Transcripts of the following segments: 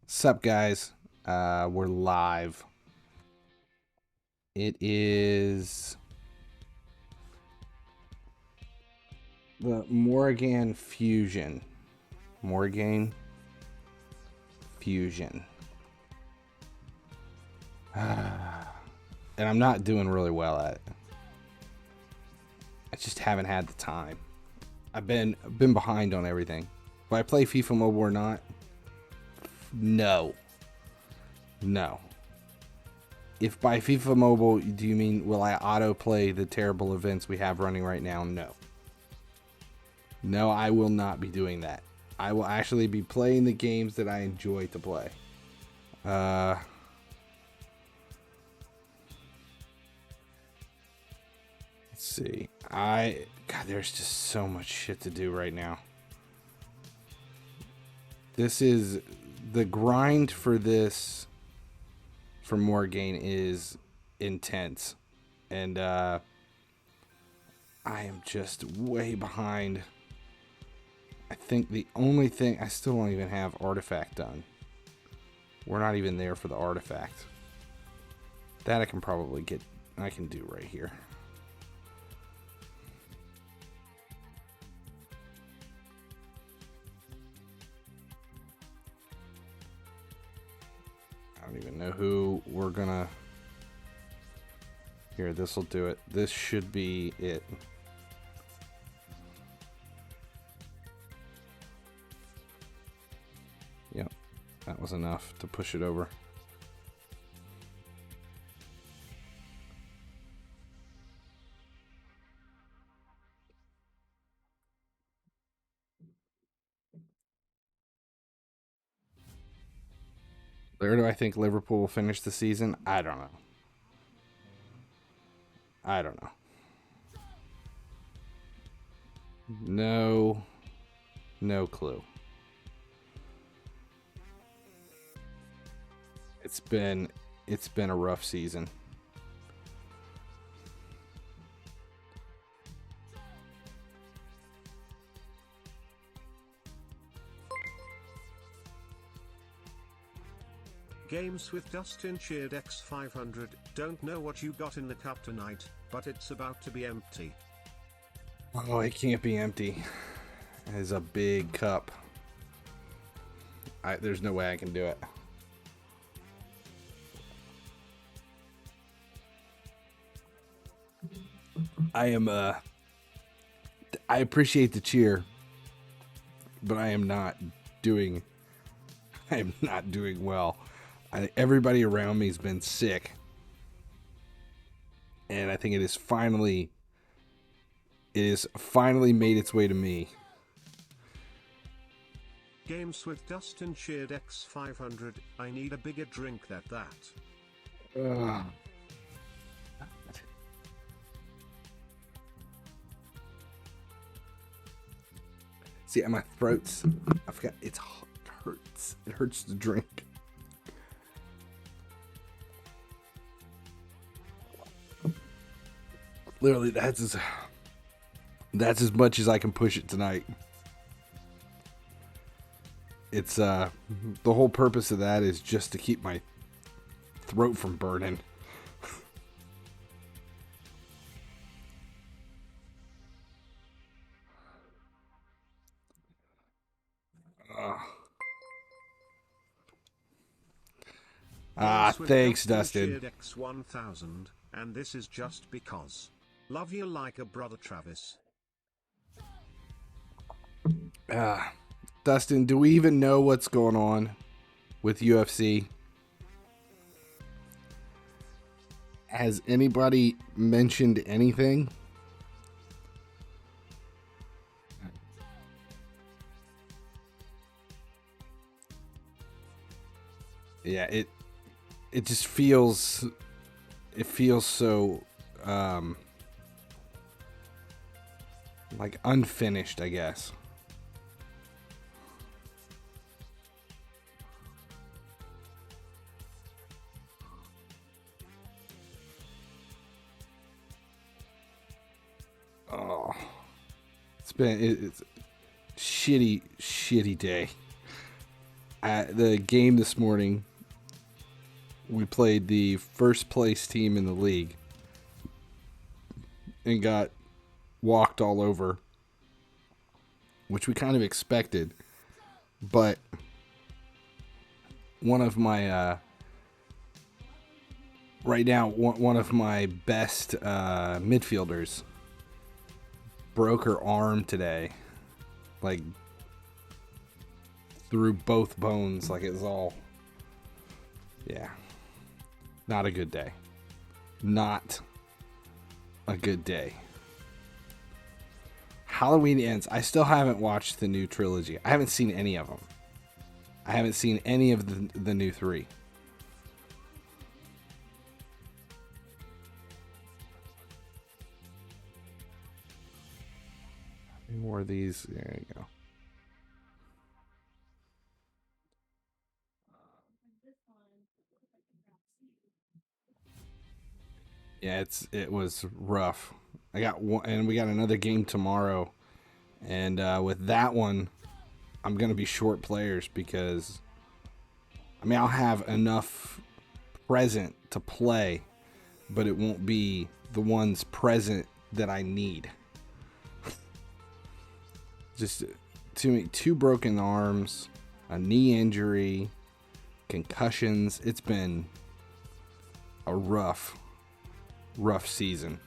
Sup, guys? We're live. It is the Morrigaine Fusion. Morrigaine Fusion. And I'm not doing really well at it. I just haven't had the time. I've been behind on everything. Will I play FIFA Mobile or not? No. If by FIFA Mobile, do you mean will I autoplay the terrible events we have running right now? No. No, I will not be doing that. I will actually be playing the games that I enjoy to play. Let's see. God, there's just so much shit to do right now. This is the grind for this. For Morrigaine is intense, and I am just way behind. I think the only thing, I still don't even have artifact done. We're not even there for the artifact. That I can probably get, I can do right here. I don't even know who we're gonna... Here, this will do it. This should be it. Yep, that was enough to push it over. Where do I think Liverpool will finish the season? I don't know. No clue. It's been a rough season. Games with Dustin Cheered X500. Don't know what you got in the cup tonight, but it's about to be empty. Oh, it can't be empty. It is a big cup. There's no way I can do it. I appreciate the cheer, but I am not doing well. Everybody around me has been sick, and I think it is finally made its way to me. Games with Dustin Cheered X500. I need a bigger drink than that. See, my throat's... I forgot. It hurts. It hurts to drink. Literally, that's as much as I can push it tonight. It's the whole purpose of that is just to keep my throat from burning. Thanks, Dustin. X1000, and this is just because. Love you like a brother, Travis. Dustin, do we even know what's going on with UFC? Has anybody mentioned anything? Yeah, it just feels... It feels so... like unfinished, I guess. Oh, it's a shitty day. At the game this morning, we played the first place team in the league and got walked all over, which we kind of expected. But one of my right now, one of my best midfielders broke her arm today, like through both bones, like it was all, yeah, not a good day. Not a good day. Halloween Ends. I still haven't watched the new trilogy. I haven't seen any of them. I haven't seen any of the new 3. Any more of these? There you go. Yeah, it was rough. I got one, and we got another game tomorrow, and with that one, I'm gonna be short players because, I mean, I'll have enough present to play, but it won't be the ones present that I need. Just two broken arms, a knee injury, concussions. It's been a rough season,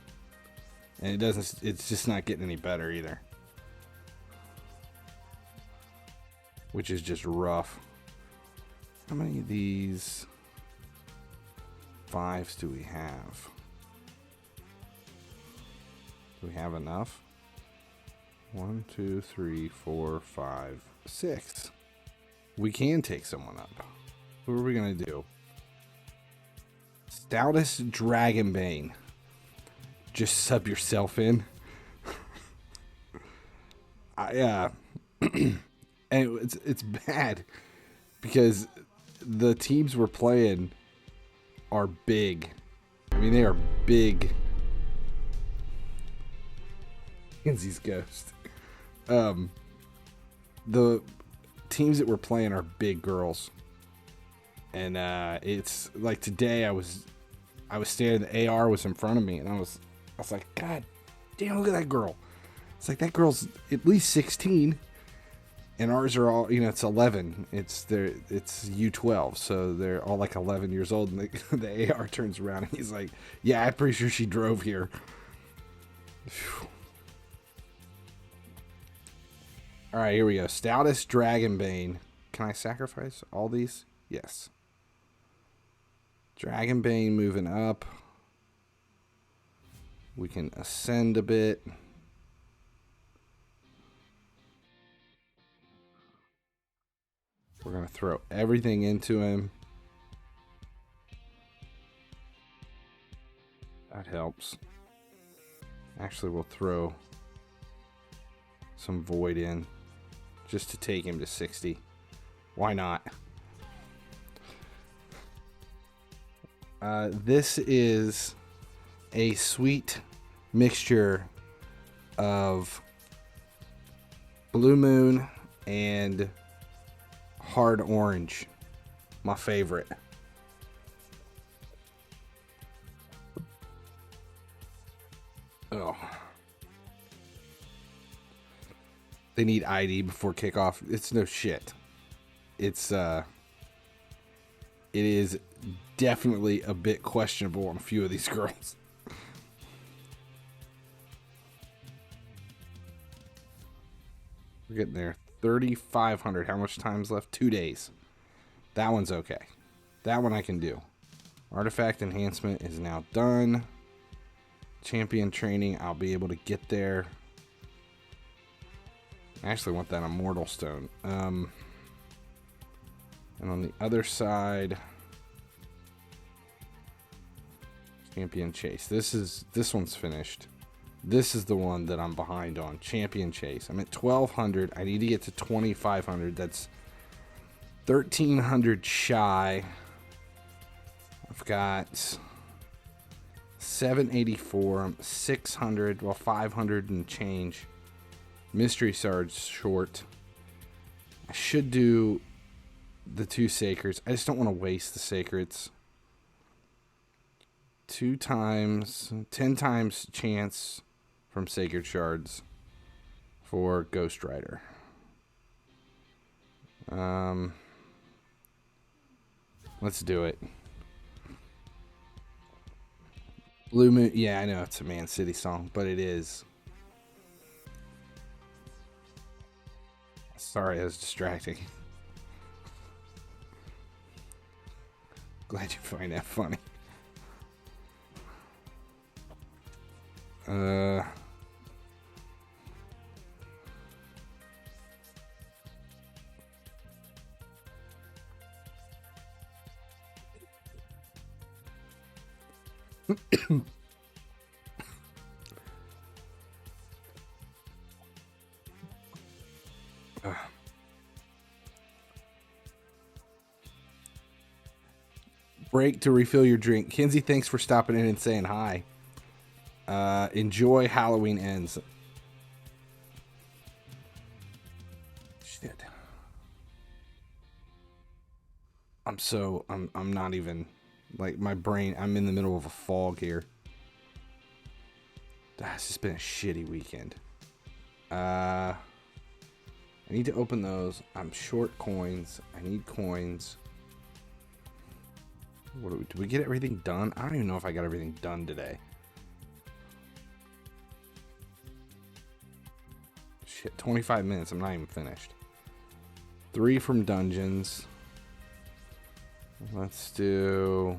and it's just not getting any better either, which is just rough. How many of these 5s do we have? Do we have enough? 1, 2, 3, 4, 5, 6. We can take someone up. Who are we gonna do? Stoutest Dragonbane. Just sub yourself in. And it's bad because the teams we're playing are big. I mean, they are big. Kinsey's Ghost. The teams that we're playing are big girls, and it's like today I was standing, the AR was in front of me, and I was like, God damn, look at that girl. It's like, that girl's at least 16, and ours are all, it's 11. It's U12, so they're all like 11 years old, and the AR turns around and he's like, yeah, I'm pretty sure she drove here. Whew. All right, here we go. Stoutest Dragonbane. Can I sacrifice all these? Yes. Dragonbane moving up. We can ascend a bit. We're going to throw everything into him. That helps. Actually, we'll throw some void in just to take him to 60. Why not? This is a sweet mixture of Blue Moon and Hard Orange. My favorite. Oh. They need ID before kickoff. It's no shit. It is definitely a bit questionable on a few of these girls. We're getting there. 3,500. How much time's left? 2 days. That one's okay. That one I can do. Artifact enhancement is now done. Champion training, I'll be able to get there. I actually want that Immortal Stone. And on the other side, Champion Chase. This one's finished. This is the one that I'm behind on. Champion Chase. I'm at 1,200. I need to get to 2,500. That's 1,300 shy. I've got 784. I'm 600. Well, 500 and change. Mystery Sarge short. I should do the 2 sacreds. I just don't want to waste the sacreds. 2 times, 10 times chance from sacred shards for Ghost Rider. Let's do it. Blue Moon. Yeah, I know it's a Man City song, but it is. Sorry, that was distracting. Glad you find that funny. Break to refill your drink. Kinsey, thanks for stopping in and saying hi. Enjoy Halloween Ends. Shit. I'm not even, like, my brain, I'm in the middle of a fog here. It's just been a shitty weekend. I need to open those. I'm short coins. I need coins. Did we get everything done? I don't even know if I got everything done today. Shit, 25 minutes. I'm not even finished. 3 from dungeons. Let's do...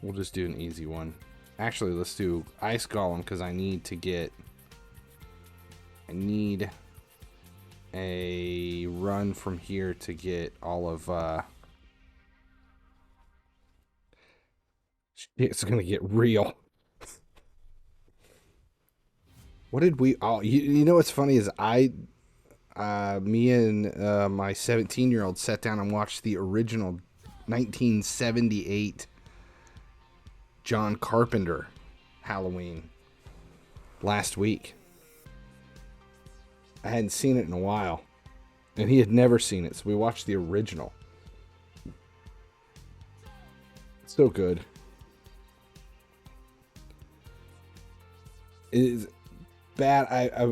We'll just do an easy one. Actually, let's do Ice Golem because I need to get... I need a run from here to get all of... It's gonna get real. What did we... Oh, you know what's funny is me and my 17-year-old sat down and watched the original 1978 John Carpenter Halloween last week. I hadn't seen it in a while, and he had never seen it, so we watched the original. It's so good. It is bad.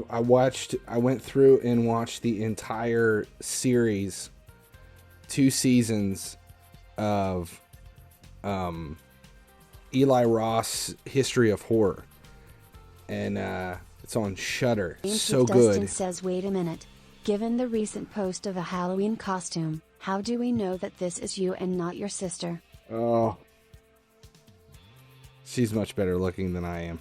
I went through and watched the entire series, 2 seasons of Eli Roth's History of Horror, and it's on Shudder. So good. Dustin says, wait a minute. Given the recent post of a Halloween costume, how do we know that this is you and not your sister? Oh, she's much better looking than I am.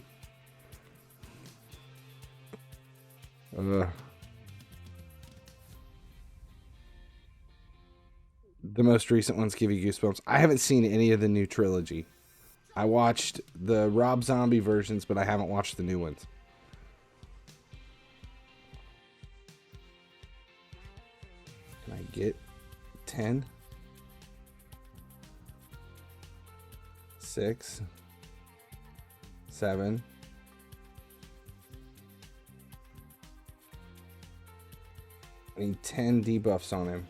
The most recent ones give you goosebumps. I haven't seen any of the new trilogy. I watched the Rob Zombie versions, but I haven't watched the new ones. Can I get 10? 6? 7? I need 10 debuffs on him.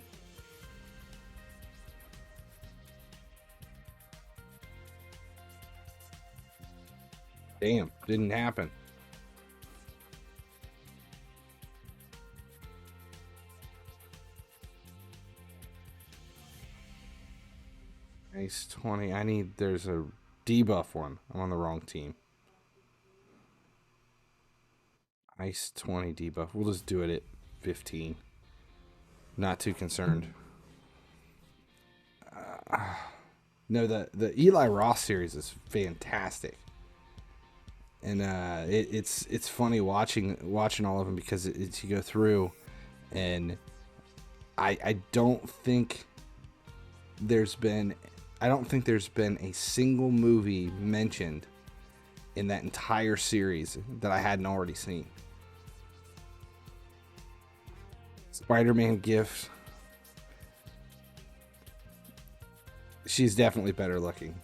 Damn, didn't happen. Nice 20. There's a debuff one. I'm on the wrong team. Ice 20 debuff. We'll just do it at 15. Not too concerned. No, the Eli Roth series is fantastic, and it's funny watching all of them because you go through, and I don't think there's been a single movie mentioned in that entire series that I hadn't already seen. Spider-Man gift. She's definitely better looking.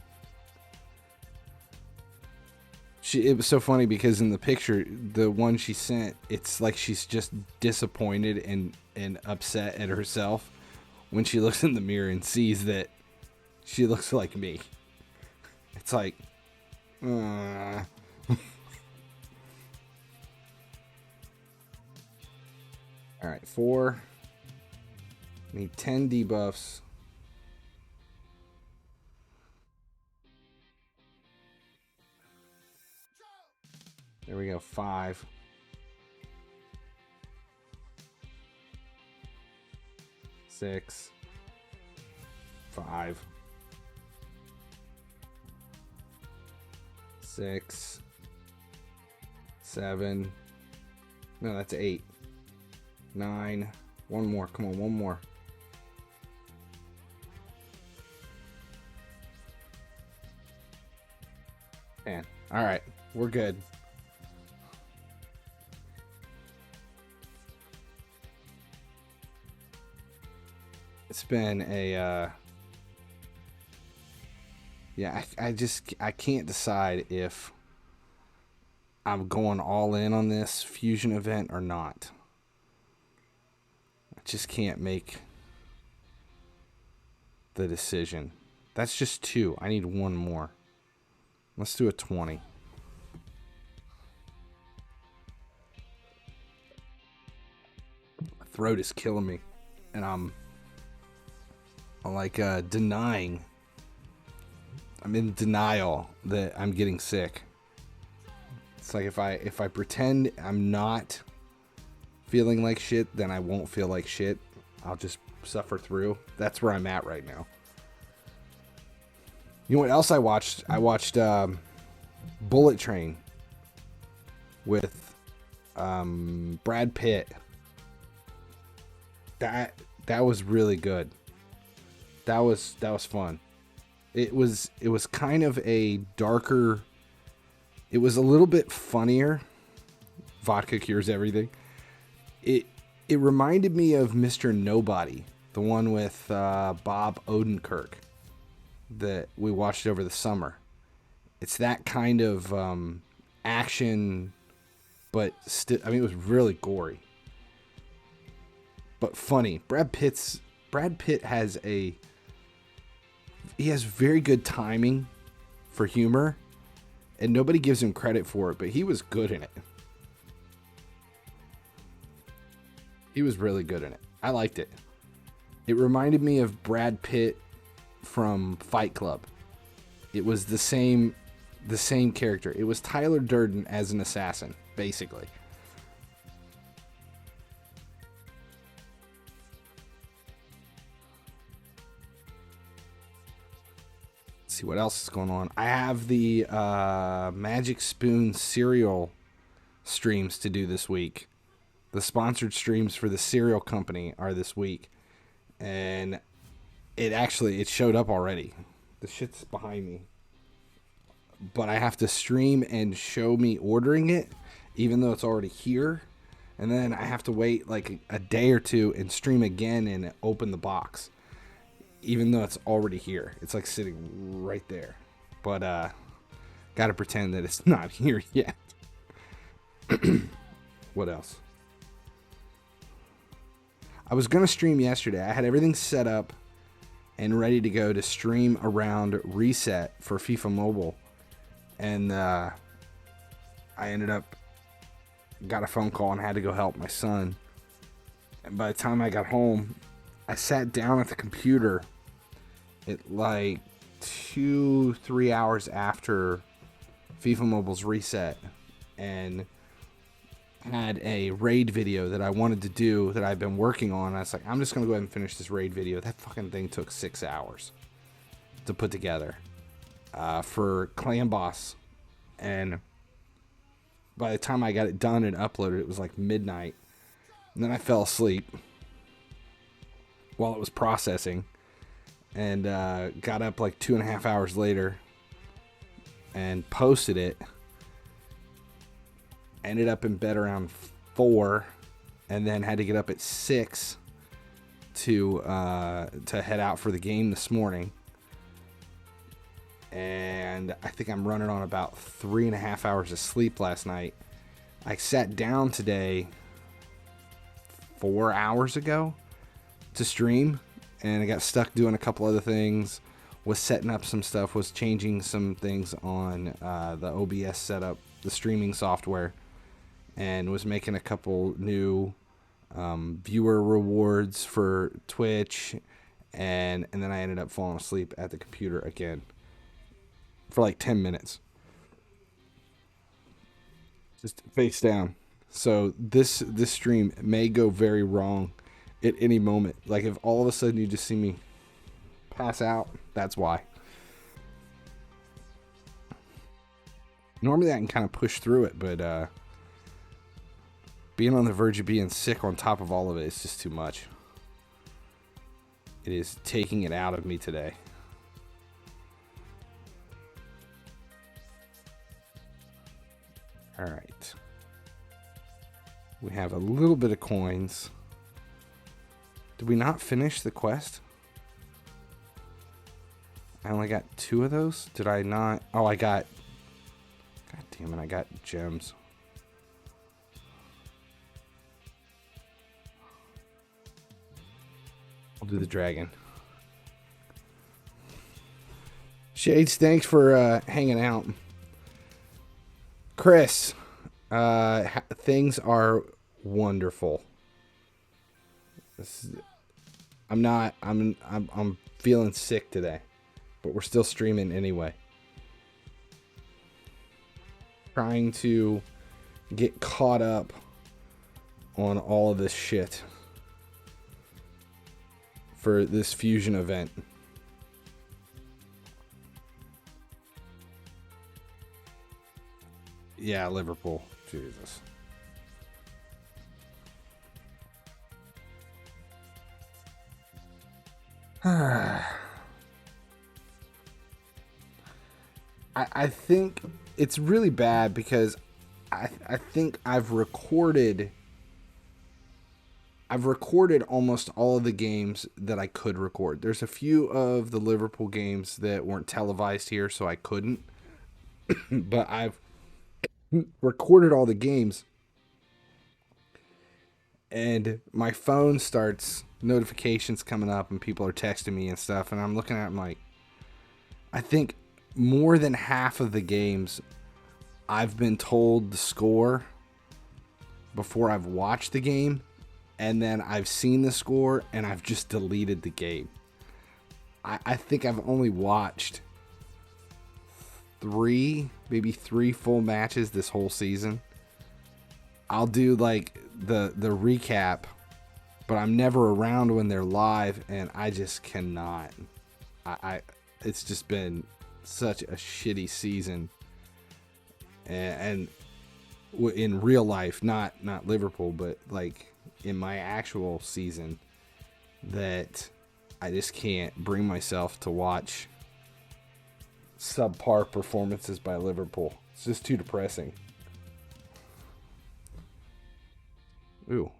It was so funny because in the picture, the one she sent, it's like she's just disappointed and and upset at herself when she looks in the mirror and sees that she looks like me. It's like, all right, 4. Need 10 debuffs. There we go, 5. 6. 5. 6. 7. No, that's 8. 9. One more. Come on, one more. Man, all right, we're good. It's been a yeah, I can't decide if I'm going all in on this fusion event or not. I just can't make the decision. That's just 2. I need 1 more. Let's do a 20. My throat is killing me, and I'm like denying. I'm in denial that I'm getting sick. It's like if I pretend I'm not feeling like shit, then I won't feel like shit. I'll just suffer through. That's where I'm at right now. You know what else I watched? I watched Bullet Train with Brad Pitt. That was really good. That was fun. It was kind of a darker. It was a little bit funnier. Vodka cures everything. It reminded me of Mr. Nobody, the one with Bob Odenkirk that we watched over the summer. It's that kind of action, but still, I mean, it was really gory, but funny. Brad Pitt has very good timing for humor, and nobody gives him credit for it, but he was good in it. He was really good in it. I liked it. It reminded me of Brad Pitt from Fight Club. It was the same character. It was Tyler Durden as an assassin, basically. Let's see what else is going on. I have the Magic Spoon cereal streams to do this week. The sponsored streams for the cereal company are this week, and it showed up already. The shit's behind me, but I have to stream and show me ordering it, even though it's already here, and then I have to wait like a day or two and stream again and open the box, even though it's already here. It's like sitting right there, but gotta pretend that it's not here yet. What else? I was gonna stream yesterday. I had everything set up and ready to go to stream around Reset for FIFA Mobile. And I ended up, got a phone call and had to go help my son. And by the time I got home, I sat down at the computer at like 2-3 hours after FIFA Mobile's reset, and had a raid video that I wanted to do that I've been working on. I was like, I'm just going to go ahead and finish this raid video. That fucking thing took 6 hours to put together for Clan Boss. And by the time I got it done and uploaded, it was like midnight. And then I fell asleep while it was processing, and got up like 2.5 hours later and posted it. Ended up in bed around 4, and then had to get up at 6 to head out for the game this morning. And I think I'm running on about 3.5 hours of sleep last night. I sat down today 4 hours ago to stream, and I got stuck doing a couple other things. Was setting up some stuff, was changing some things on the OBS setup, the streaming software, and was making a couple new viewer rewards for Twitch, and then I ended up falling asleep at the computer again for like 10 minutes. Just face down. So this stream may go very wrong at any moment. Like if all of a sudden you just see me pass out, that's why. Normally I can kind of push through it, but being on the verge of being sick on top of all of it is just too much. It is taking it out of me today. All right. We have a little bit of coins. Did we not finish the quest? I only got 2 of those. Did I not? Oh, I got... God damn it, I got gems. I'll do the dragon. Shades, thanks for hanging out. Chris, things are wonderful. I'm feeling sick today, but we're still streaming anyway. Trying to get caught up on all of this shit for this fusion event. Yeah, Liverpool. Jesus. I think it's really bad because I think I've recorded almost all of the games that I could record. There's a few of the Liverpool games that weren't televised here, so I couldn't. But I've recorded all the games. And my phone starts notifications coming up and people are texting me and stuff. And I'm looking at them like, I think more than half of the games I've been told the score before I've watched the game. And then I've seen the score and I've just deleted the game. I think I've only watched 3 full matches this whole season. I'll do like the recap, but I'm never around when they're live, and I just cannot. It's just been such a shitty season, and in real life, not Liverpool, but like in my actual season, that I just can't bring myself to watch subpar performances by Liverpool. It's just too depressing. Ooh.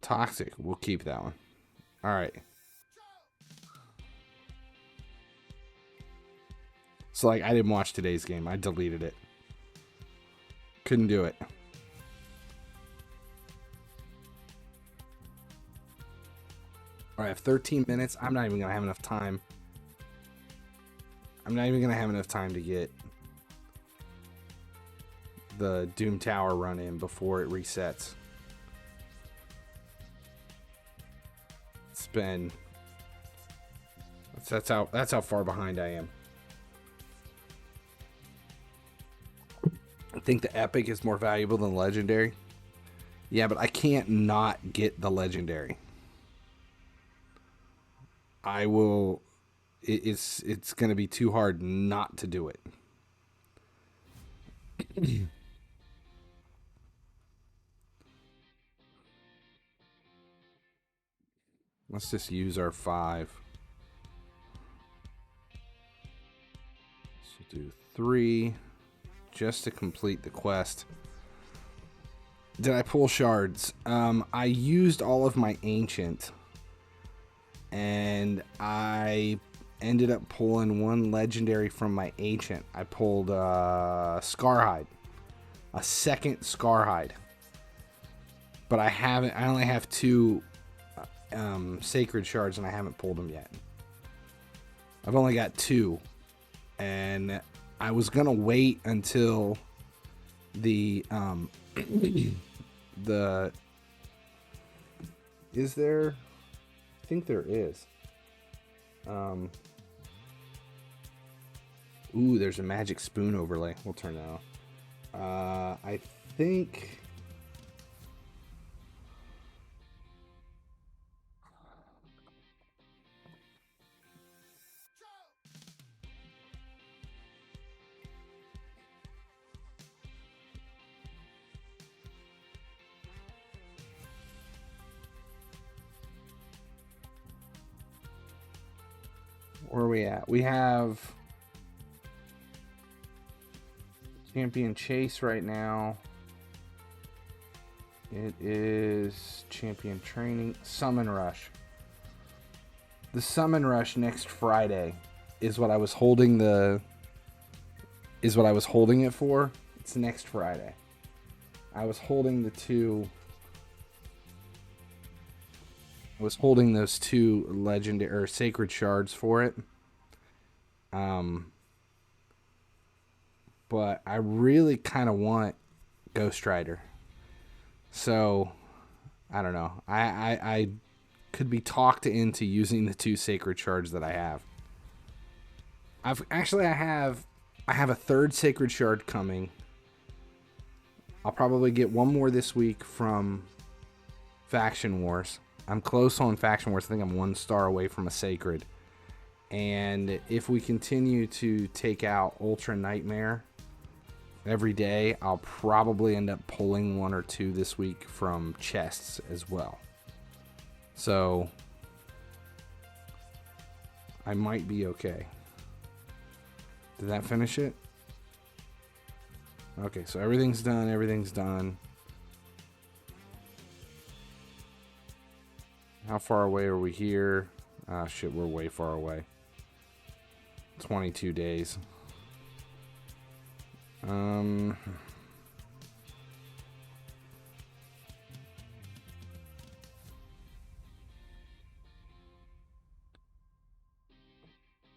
Toxic. We'll keep that one. All right. So, like, I didn't watch today's game. I deleted it. Couldn't do it. All right, I have 13 minutes. I'm not even going to have enough time. I'm not even going to have enough time to get the Doom Tower run in before it resets. It's been... That's how far behind I am. I think the epic is more valuable than legendary. Yeah, but I can't not get the legendary. I will... It's going to be too hard not to do it. Let's just use our 5. So do 3 just to complete the quest. Did I pull shards? I used all of my ancient, and I ended up pulling 1 legendary from my ancient. I pulled SCARAB, a second SCARAB. but I only have 2 sacred shards and I haven't pulled them yet. I've only got 2, and I was gonna wait until the is there? I think there is. Ooh, there's a magic spoon overlay. We'll turn that on. I think. Where are we at? We have Champion Chase right now. It is Champion Training. Summon Rush. The Summon Rush next Friday is what I was holding it for. It's next Friday. I was holding those 2 legendary or sacred shards for it. But I really kind of want Ghost Rider. So, I don't know. I could be talked into using the 2 sacred shards that I have. I have a 3rd sacred shard coming. I'll probably get 1 more this week from Faction Wars. I'm close on Faction Wars. I think I'm 1 star away from a sacred. And if we continue to take out Ultra Nightmare every day, I'll probably end up pulling 1 or 2 this week from chests as well. So I might be okay. Did that finish it? Okay, so everything's done. How far away are we here? Ah, shit, we're way far away. 22 days.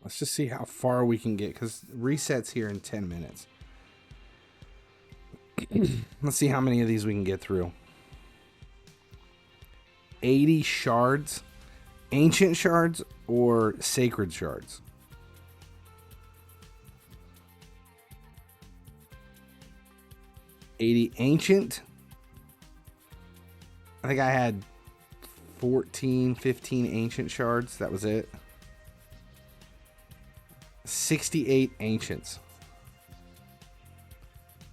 Let's just see how far we can get, because resets here in 10 minutes. Let's see how many of these we can get through. 80 shards. Ancient shards or sacred shards? $80 ancient. I think I had 14, 15 ancient shards. That was it. 68 ancients.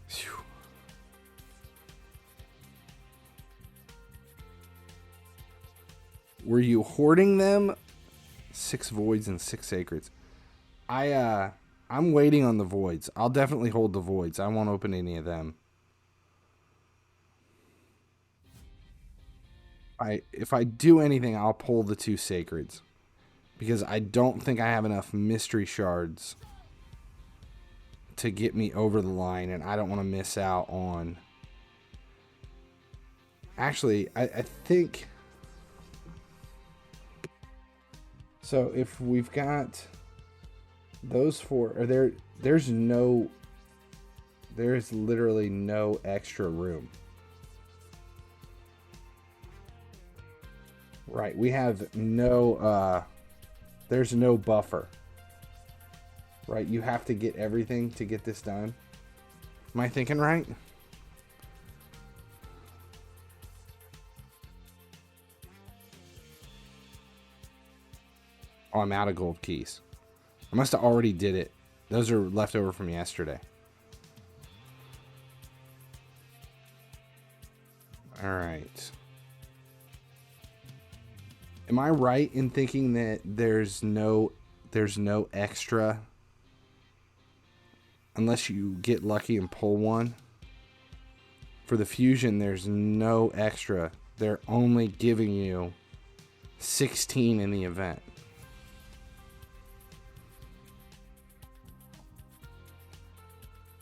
Whew. Were you hoarding them? 6 voids and 6 sacreds. I'm waiting on the voids. I'll definitely hold the voids. I won't open any of them. If I do anything, I'll pull the 2 sacreds, because I don't think I have enough mystery shards to get me over the line, and I don't want to miss out on. Actually, I think so. If we've got those 4, or there's literally no extra room. Right, we have no, there's no buffer. Right, you have to get everything to get this done. Am I thinking right? Oh, I'm out of gold keys. I must have already did it. Those are left over from yesterday. All right. Am I right in thinking that there's no extra unless you get lucky and pull 1? For the fusion, there's no extra. They're only giving you 16 in the event.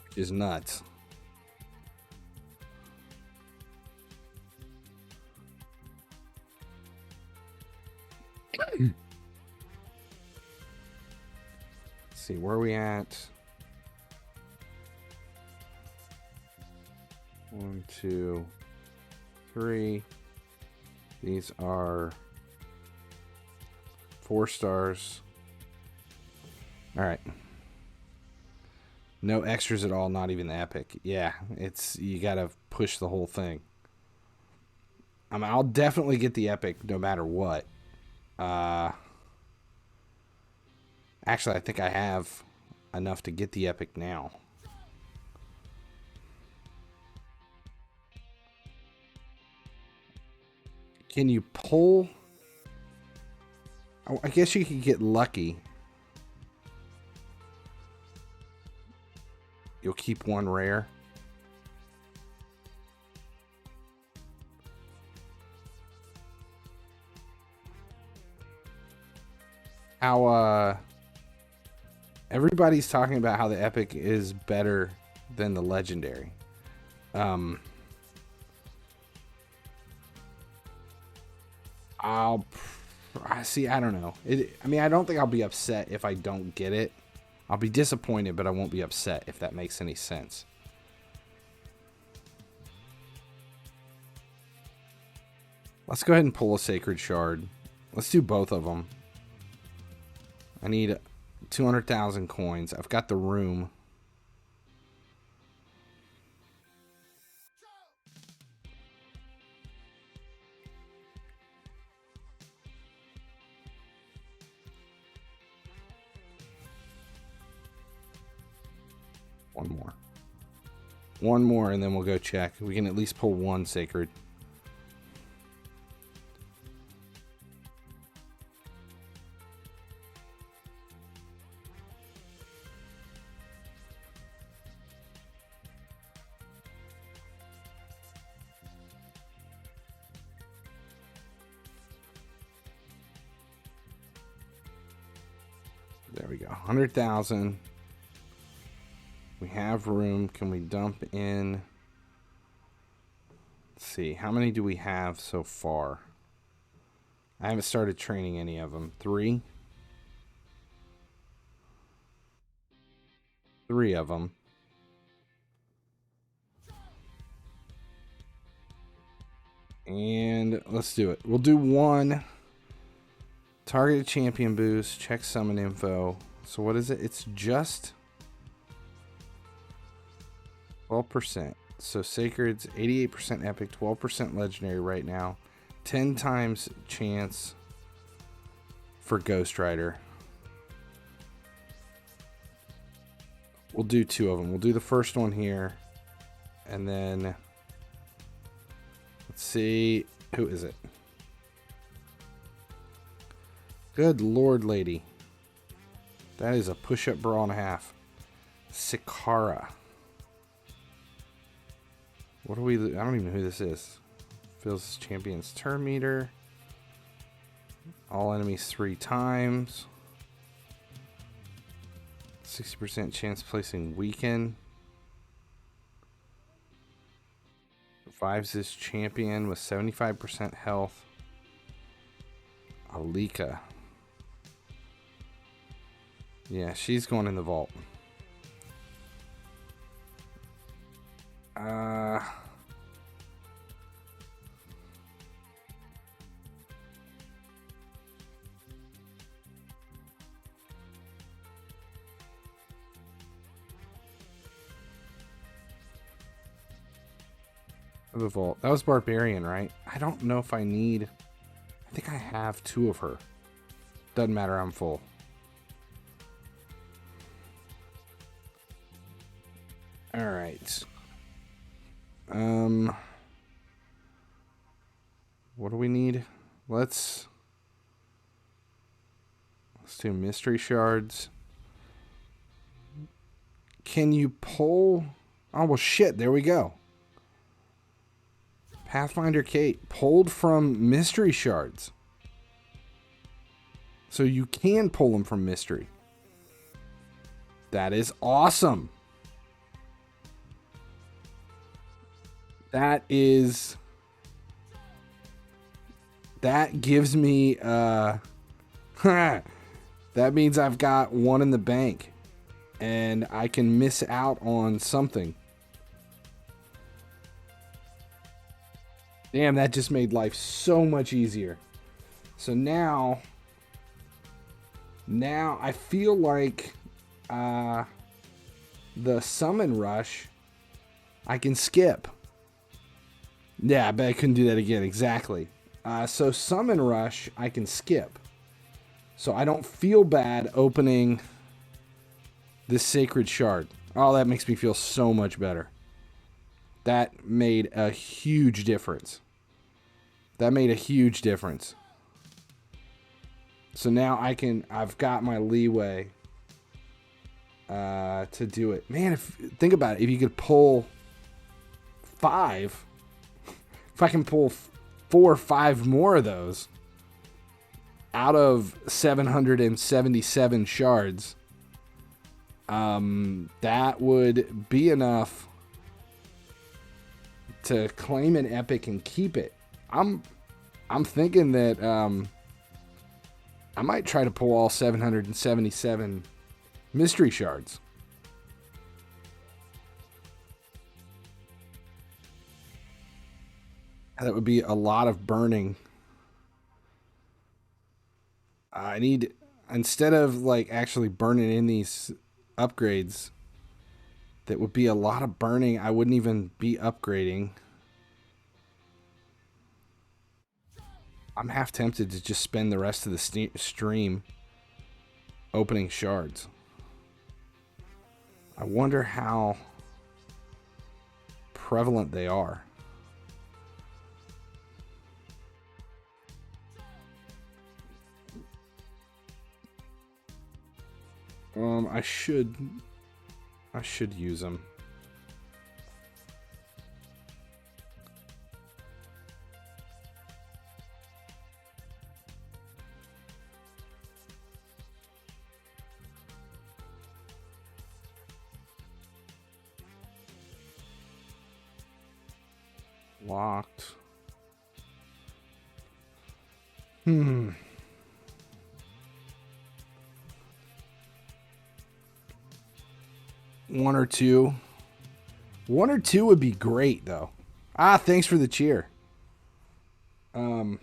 Which is nuts. where are we at? 1, 2, 3. These are 4 stars. All right. No extras at all, not even the epic. Yeah, it's, you gotta push the whole thing. I mean, I'll definitely get the epic no matter what. Actually, I think I have enough to get the epic now. Can you pull? I guess you could get lucky. You'll keep 1 rare. How everybody's talking about how the epic is better than the legendary. I don't know. I mean, I don't think I'll be upset if I don't get it. I'll be disappointed, but I won't be upset, if that makes any sense. Let's go ahead and pull a Sacred Shard. Let's do both of them. I need 200,000 coins. I've got the room. One more, and then we'll go check. We can at least pull 1 sacred. There we go. 100,000. We have room. Can we dump in? Let's see. How many do we have so far? I haven't started training any of them. 3? 3 of them. And let's do it. We'll do 1. Targeted champion boost. Check summon info. So what is it? It's just 12%. So Sacred's 88% epic, 12% legendary right now. 10 times chance for Ghost Rider. We'll do 2 of them. We'll do the first one here. And then let's see. Who is it? Good Lord, lady. That is a push-up bra and a half. SCARAB. What do we... I don't even know who this is. Fills champion's turn meter. All enemies 3 times. 60% chance placing weaken. Revives this champion with 75% health. Alika. Yeah, she's going in the vault. The vault. That was Barbarian, right? I don't know if I need... I think I have 2 of her. Doesn't matter, I'm full. Alright. What do we need? Let's do mystery shards. Can you pull... Oh, well, shit. There we go. Pathfinder Kate pulled from mystery shards. So you can pull them from mystery. That is awesome. That is... That gives me... that means I've got 1 in the bank. and I can miss out on something. Damn, that just made life so much easier. So now I feel like the summon rush I can skip. Yeah, I bet I couldn't do that again. Exactly. So summon rush I can skip. So I don't feel bad opening this sacred shard. Oh, that makes me feel so much better. That made a huge difference. That made a huge difference. So now I've got my leeway to do it. Man, think about it. If you could pull 5, if I can pull 4 or 5 more of those out of 777 shards, that would be enough to claim an epic and keep it. I'm thinking that I might try to pull all 777 mystery shards. That would be a lot of burning. I need, instead of like actually burning in these upgrades, that would be a lot of burning. I wouldn't even be upgrading. I'm half tempted to just spend the rest of the stream opening shards. I wonder how prevalent they are. I should use them. Locked. 1 or 2. 1 or 2 would be great, though. Thanks for the cheer. Coins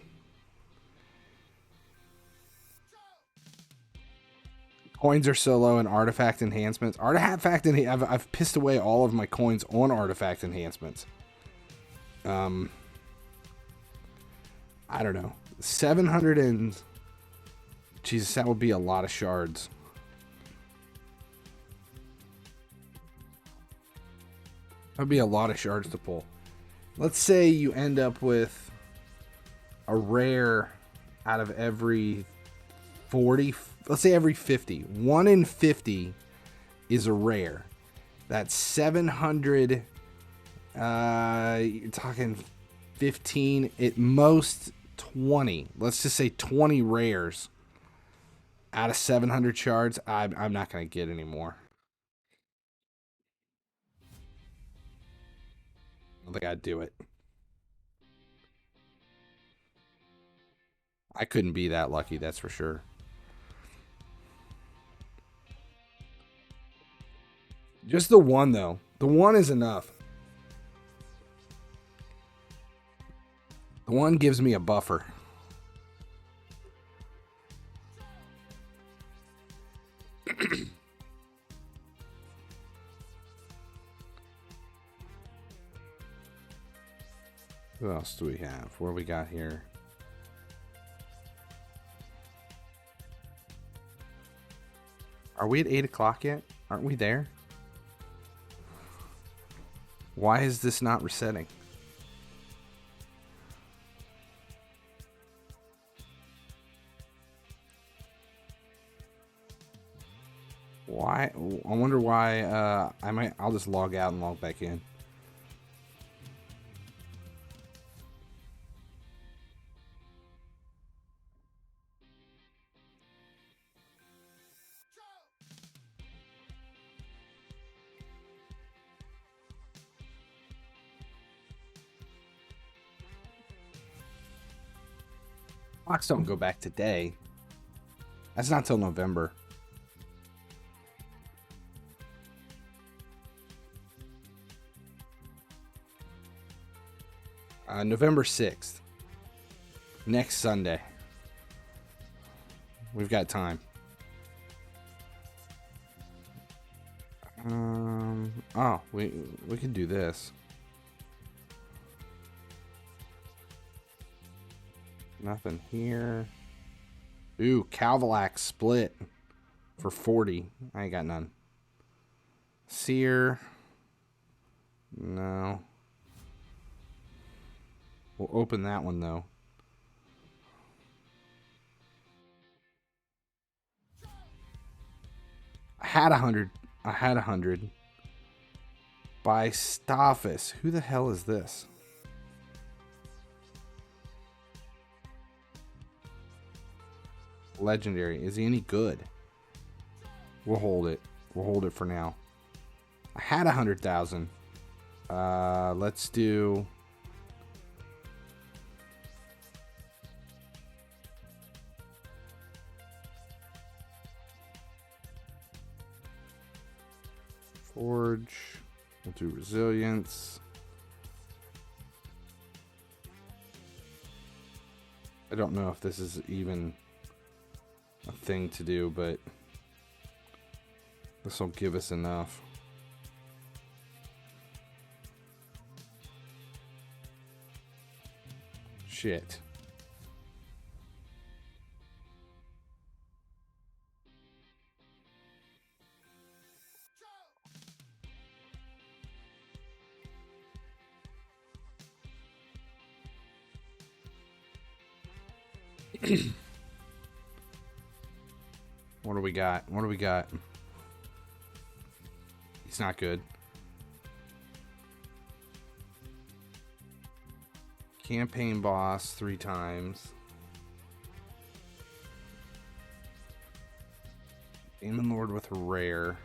are so low in artifact enhancements. I've pissed away all of my coins on artifact enhancements. I don't know. 700 and... Jesus, that would be a lot of shards. That would be a lot of shards to pull. Let's say you end up with a rare out of every 40. Let's say every 50. 1 in 50 is a rare. That's 700. You're talking 15, at most 20. Let's just say 20 rares out of 700 shards. I'm not going to get any more. I don't think I'd do it. I couldn't be that lucky, that's for sure. Just the 1, though. The 1 is enough. The 1 gives me a buffer. Who else do we have? What do we got here? Are we at 8 o'clock yet? Aren't we there? Why is this not resetting? Why? I wonder why. I'll just log out and log back in. Clocks don't go back today. That's not till November. November 6th. Next Sunday. We've got time. Oh, we could do this. Nothing here. Ooh, Calvalax split for 40. I ain't got none. Seer. No. We'll open that one though. I had 100. By Staffus. Who the hell is this? Legendary. Is he any good? We'll hold it. We'll hold it for now. I had 100,000. Let's do... Forge. We'll do resilience. I don't know if this is even a thing to do, but this will give us enough. Shit. What do we got? What do we got? He's not good. Campaign boss 3 times. Demon Lord with a rare.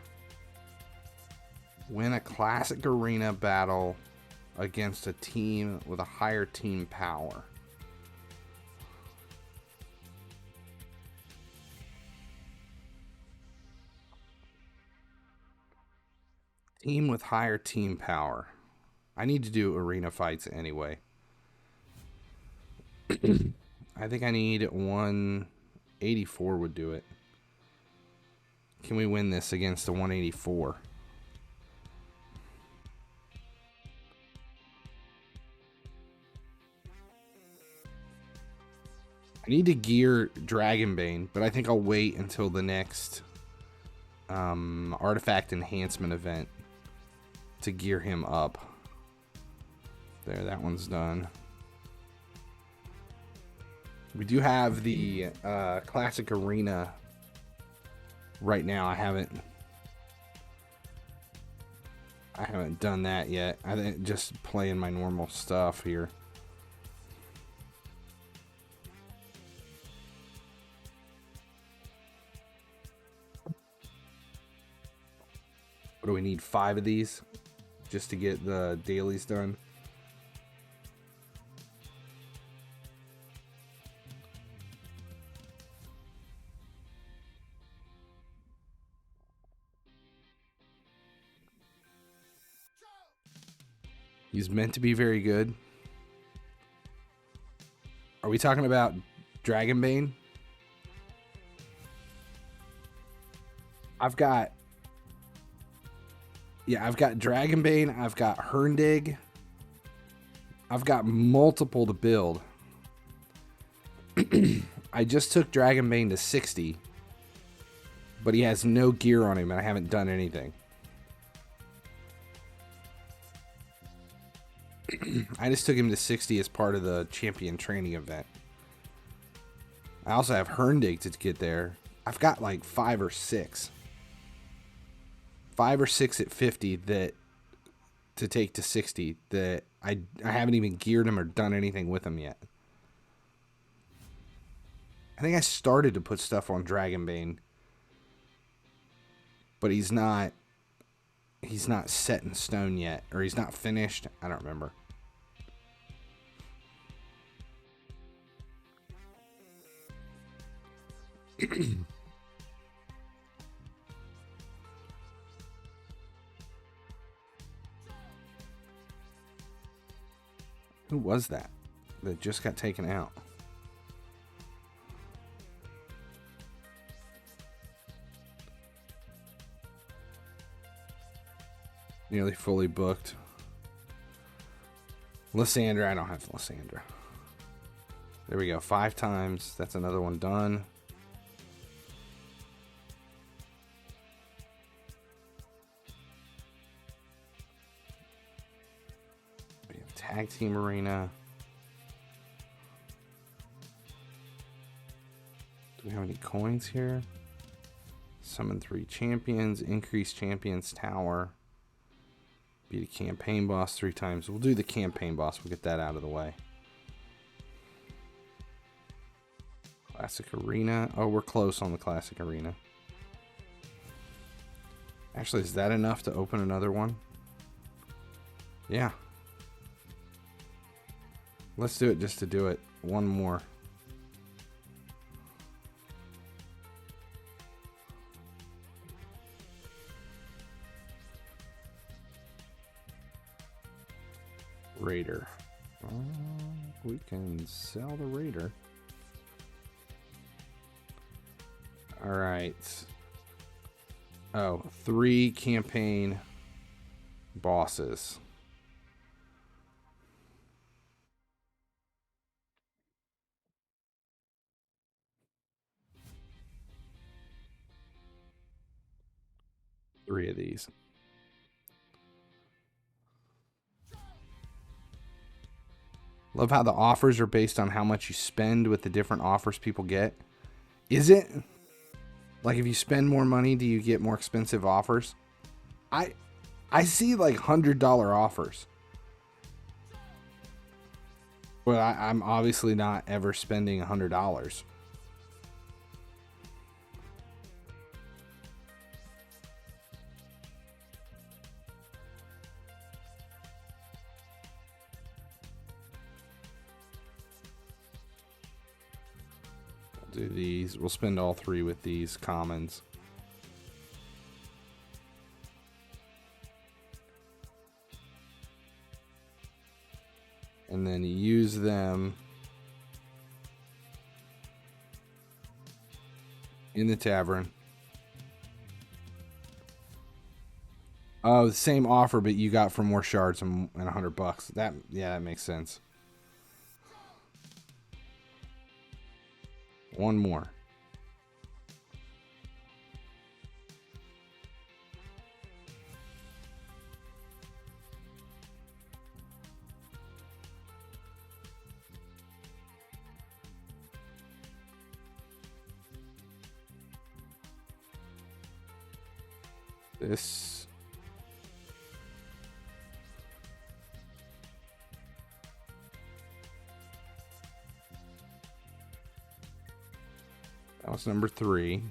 Win a classic arena battle against a team with a higher team power. Team with higher team power. I need to do arena fights anyway. I think I need 184 would do it. Can we win this against a 184? I need to gear Dragonbane, but I think I'll wait until the next artifact enhancement event to gear him up. There, that one's done. We do have the classic arena right now. I haven't done that yet. I think just playing my normal stuff here. What do we need? 5 of these just to get the dailies done. He's meant to be very good. Are we talking about Dragonbane? I've got Dragonbane, I've got Herndig. I've got multiple to build. I just took Dragonbane to 60, but he has no gear on him and I haven't done anything. I just took him to 60 as part of the champion training event. I also have Herndig to get there. I've got like 5 or 6. 5 or 6 at 50 that to take to 60 that I haven't even geared him or done anything with him yet. I think I started to put stuff on Dragonbane, but he's not set in stone yet, or he's not finished. I don't remember. Who was that just got taken out? Nearly fully booked. Lysandra, I don't have Lysandra. There we go, 5 times. That's another one done. We have Tag Team Arena. Do we have any coins here? Summon 3 champions, increase champions tower. Beat a campaign boss 3 times. We'll do the campaign boss. We'll get that out of the way. Classic Arena. Oh, we're close on the Classic Arena. Actually, is that enough to open another one? Yeah. Let's do it just to do it. One more. Raider. We can sell the Raider. All right. Oh, 3 campaign bosses. Three of these. Love how the offers are based on how much you spend with the different offers people get. Is it? Like if you spend more money, do you get more expensive offers? I see like $100 offers. But I'm obviously not ever spending $100. Do these. We'll spend all 3 with these commons. And then use them in the tavern. Oh, the same offer, but you got for more shards and $100. That, yeah, that makes sense. One more. This. That was number 3.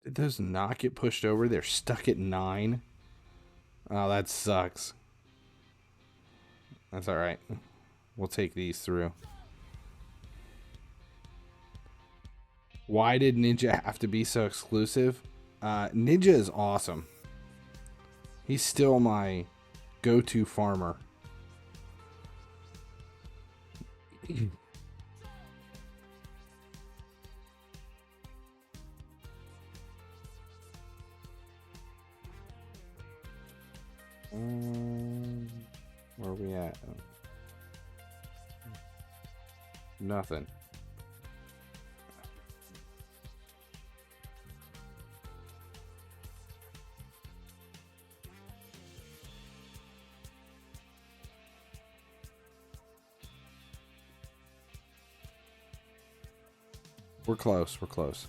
Did those not get pushed over? They're stuck at 9. Oh, that sucks. That's all right. We'll take these through. Why did Ninja have to be so exclusive? Ninja is awesome. He's still my go-to farmer. Where are we at? Nothing. We're close. We're close.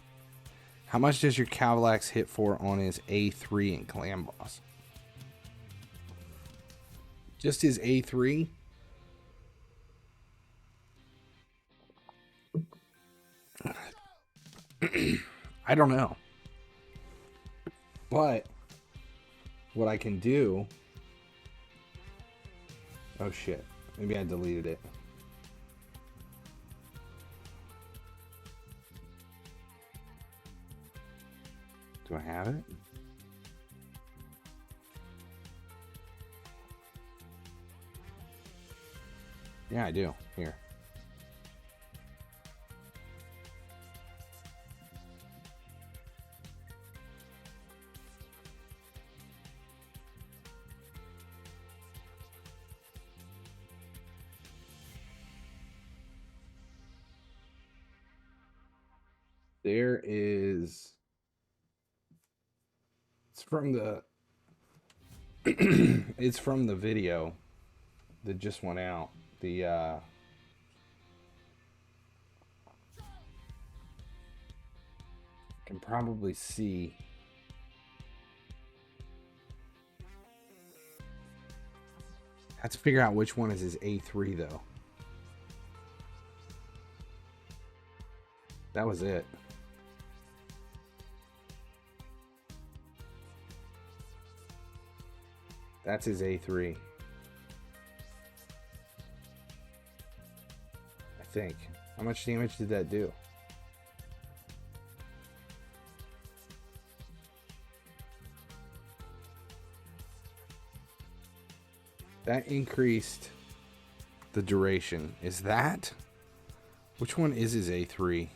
How much does your HYDRA hit for on his A3 and Clan Boss? Just his A3? I don't know. But what I can do... Oh shit. Maybe I deleted it. Do I have it? Yeah, I do. Here. There is, it's from the it's from the video that just went out. The can probably see. Have to figure out which one is his A3 though. That was it. That's his A3. I think. How much damage did that do? That increased the duration. Is that? Which one is his A3?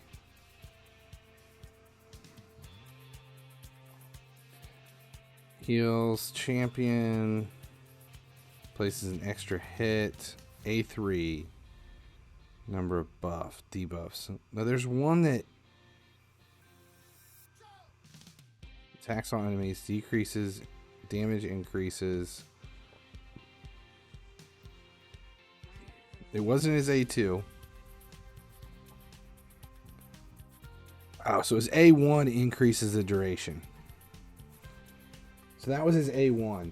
Heals, champion, places an extra hit, A3, number of buff, debuffs. Now there's one that attacks on enemies, decreases, damage increases. It wasn't his A2. Oh, so his A1 increases the duration. So that was his A1.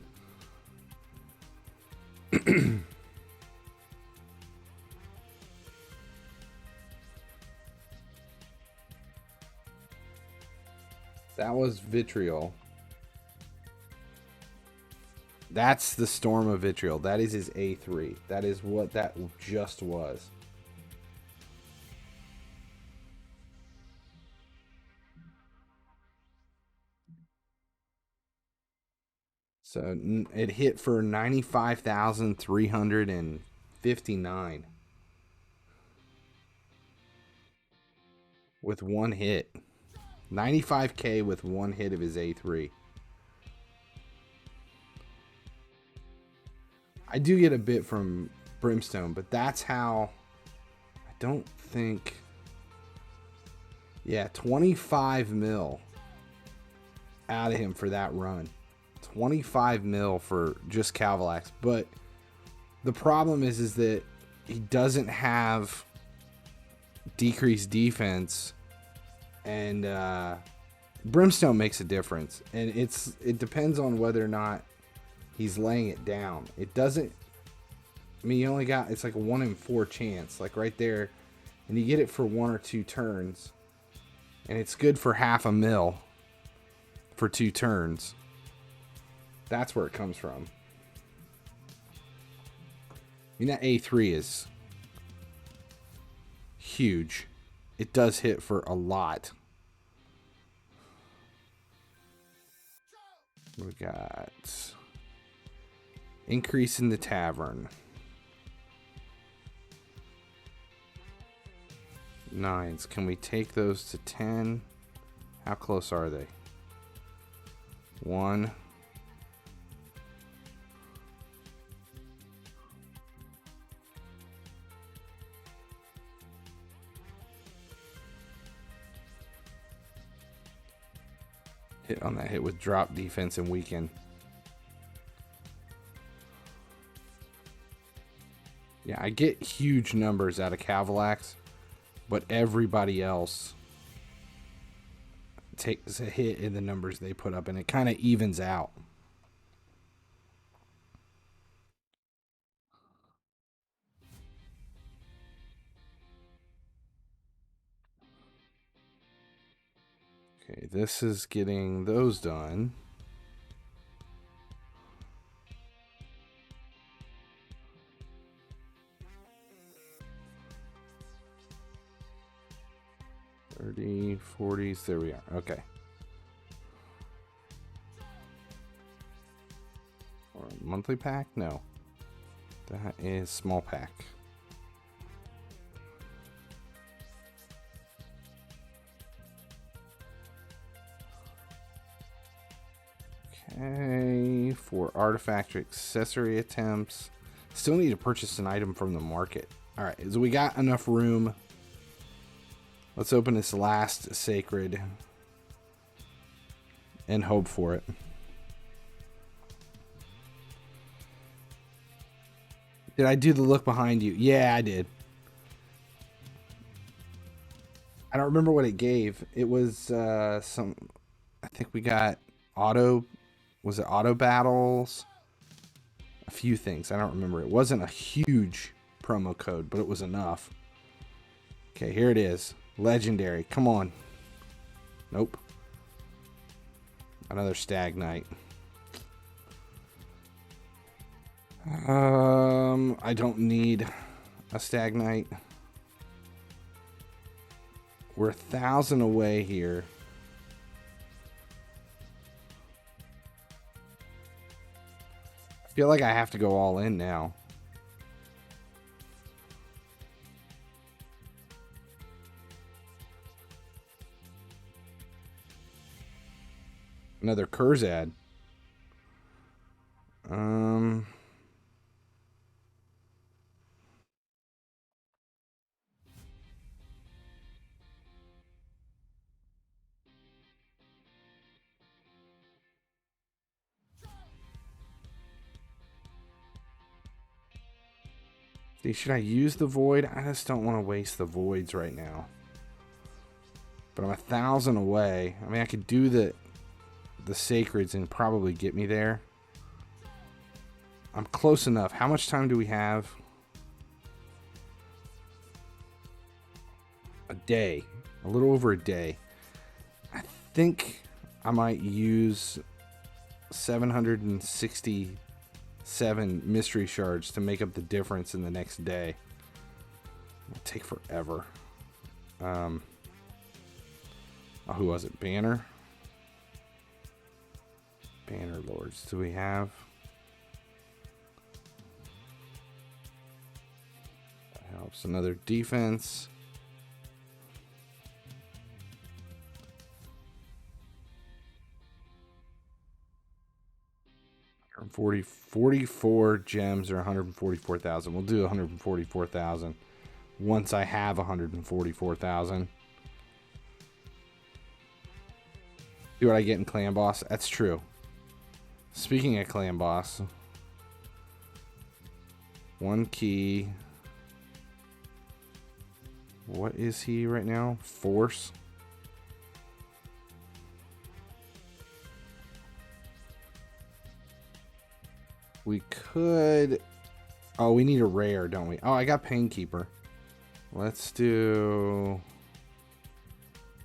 That was Vitriol. That's the Storm of Vitriol. That is his A3. That is what that just was. So it hit for 95,359 with one hit. 95k with one hit of his A3. I do get a bit from Brimstone, but that's how. I don't think. Yeah, 25 mil out of him for that run. 25 mil for just Calvalax. But the problem is that he doesn't have decreased defense, and Brimstone makes a difference. And it depends on whether or not he's laying it down. It doesn't. I mean, you only got, it's like a 1 in 4 chance, like right there, and you get it for 1 or 2 turns, and it's good for half a mil for 2 turns. That's where it comes from. I mean, that A3 is huge. It does hit for a lot. We got increase in the tavern. 9s. Can we take those to 10? How close are they? 1. Hit on that hit with drop defense and weaken. Yeah, I get huge numbers out of Calvalax, but everybody else takes a hit in the numbers they put up, and it kind of evens out. Okay, this is getting those done. $30, $40s, there we are. Okay. monthly pack? No. That is small pack. Okay, for artifact or accessory attempts. Still need to purchase an item from the market. Alright, so we got enough room. Let's open this last sacred and hope for it. Did I do the look behind you? Yeah, I did. I don't remember what it gave. It was some... I think we got auto... Was it auto battles? A few things. I don't remember. It wasn't a huge promo code, but it was enough. Okay, here it is. Legendary. Come on. Nope. Another Stag Knight. I don't need a Stag Knight. We're 1,000 away here. I feel like I have to go all in now. Another Kurzad. See, should I use the void? I just don't want to waste the voids right now. But I'm 1,000 away. I mean, I could do the sacreds and probably get me there. I'm close enough. How much time do we have? A day. A little over a day. I think I might use 767 mystery shards to make up the difference in the next day. It'll take forever. Oh, who was it? Banner? Banner Lords. Do we have? That helps. Another defense. 44 gems or 144,000. We'll do 144,000 once I have 144,000. See what I get in Clan Boss? That's true. Speaking of Clan Boss, one key. What is he right now? Force. We could... Oh, we need a rare, don't we? Oh, I got Painkeeper. Let's do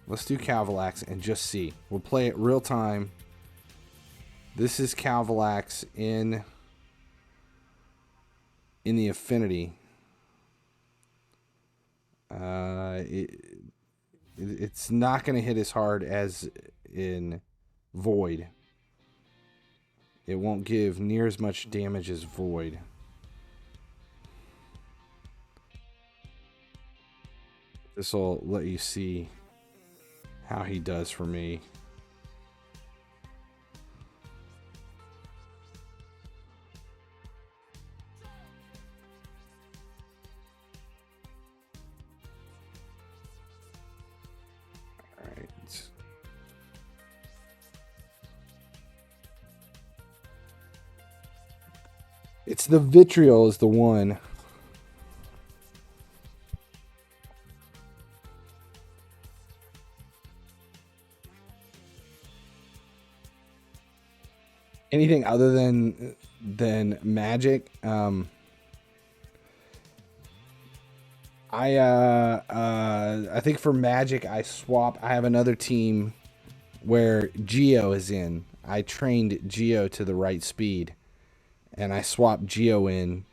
MYTHLAX and just see. We'll play it real time. This is MYTHLAX in the Affinity. It's not going to hit as hard as in Void. It won't give near as much damage as Void. This will let you see how he does for me. All right. It's the Vitriol is the one. Anything other than magic, I think for magic I have another team where Geo is in. I trained Geo to the right speed, and I swapped Geo in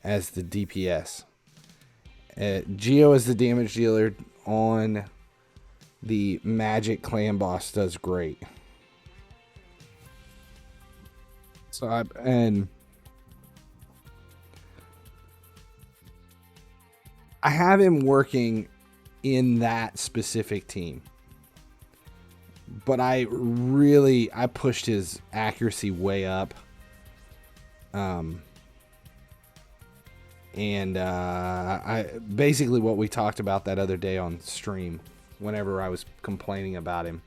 as the DPS. Geo is the damage dealer on the magic clan boss, does great. So I have him working in that specific team, but I pushed his accuracy way up. And I basically what we talked about that other day on stream, whenever I was complaining about him,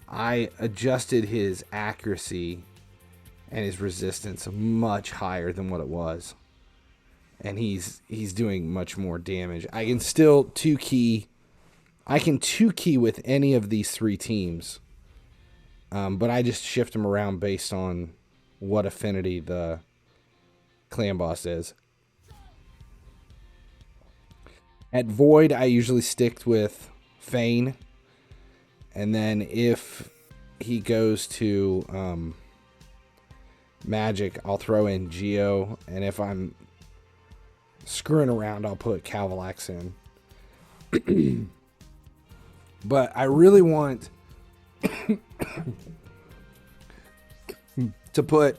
I adjusted his accuracy and his resistance much higher than what it was, and he's doing much more damage. I can still 2-key. I can 2-key with any of these 3 teams, but I just shift them around based on what affinity the clan boss is. At Void, I usually stick with Feign, and then if he goes to Magic, I'll throw in Geo, and if I'm screwing around, I'll put Cavalax in. But I really want to put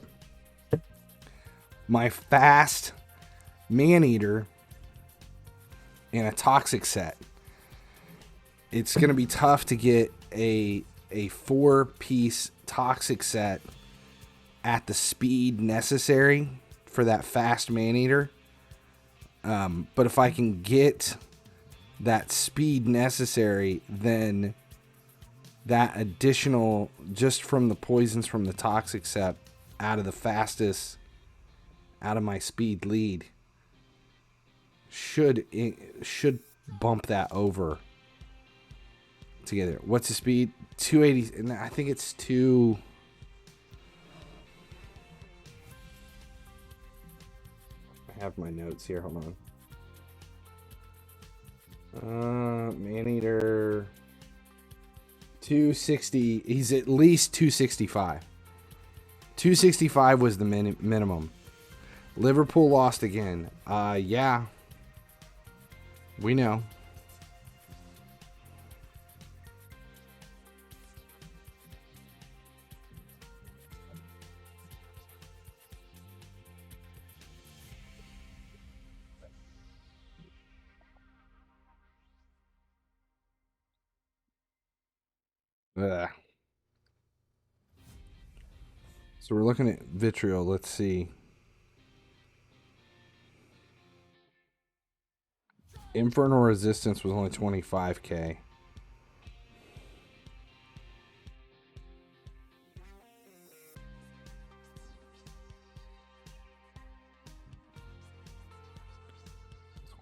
my fast Maneater in a toxic set. It's going to be tough to get a 4-piece toxic set at the speed necessary for that fast Maneater. But if I can get that speed necessary, then that additional, just from the poisons from the toxic set, out of the fastest, out of my speed lead, should bump that over together. What's the speed? 280, and I think it's 2. I have my notes here. Hold on. Maneater 260. He's at least 265. 265 was the minimum. Liverpool lost again. Yeah. We know. So we're looking at Vitriol. Let's see. Infernal resistance was only 25k.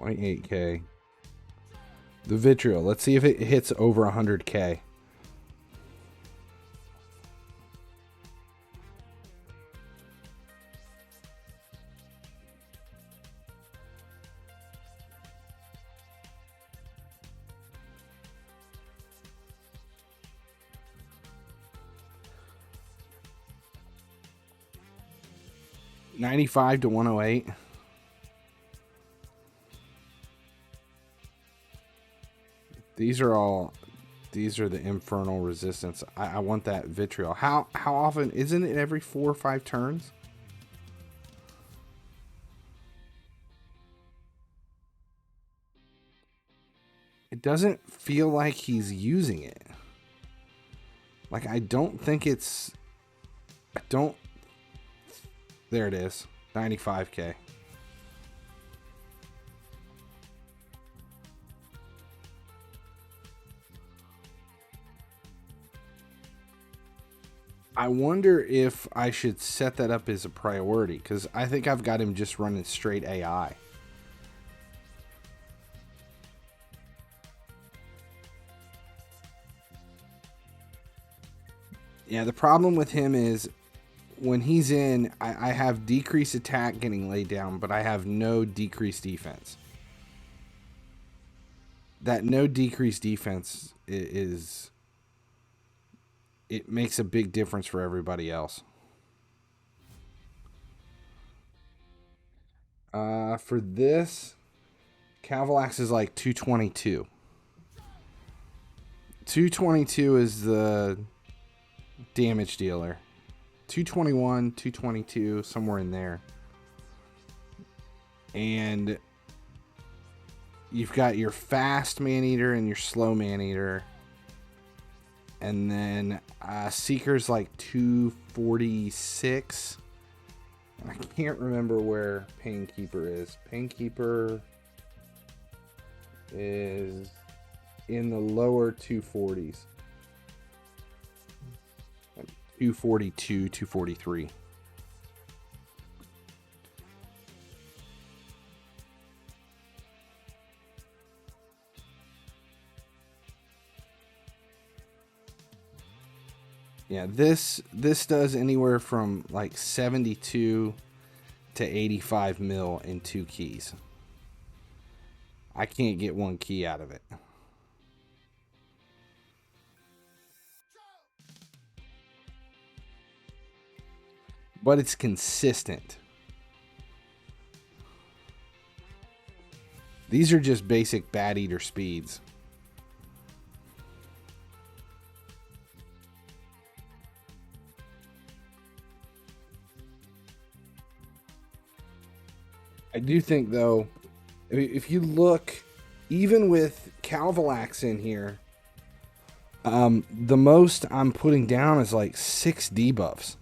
$28k. The Vitriol. Let's see if it hits over 100k. $95 to $108. These are the infernal resistance. I want that Vitriol. How often? Isn't it every 4 or 5 turns? It doesn't feel like he's using it. Like, I don't think it's... There it is. 95k. I wonder if I should set that up as a priority, because I think I've got him just running straight AI. Yeah, the problem with him is when he's in, I have decreased attack getting laid down, but I have no decreased defense. That no decreased defense is it makes a big difference for everybody else. For this, Cavalax is like 222. 222 is the damage dealer. 221, 222, somewhere in there. And you've got your fast Maneater and your slow Maneater. And then Seeker's like 246. And I can't remember where Painkeeper is. Painkeeper is in the lower 240s. 242, 243. Yeah, this does anywhere from like 72 to 85 mil in 2 keys. I can't get 1 key out of it. But it's consistent. These are just basic Bat Eater speeds. I do think, though, if you look, even with MYTHLAX in here, the most I'm putting down is like 6 debuffs.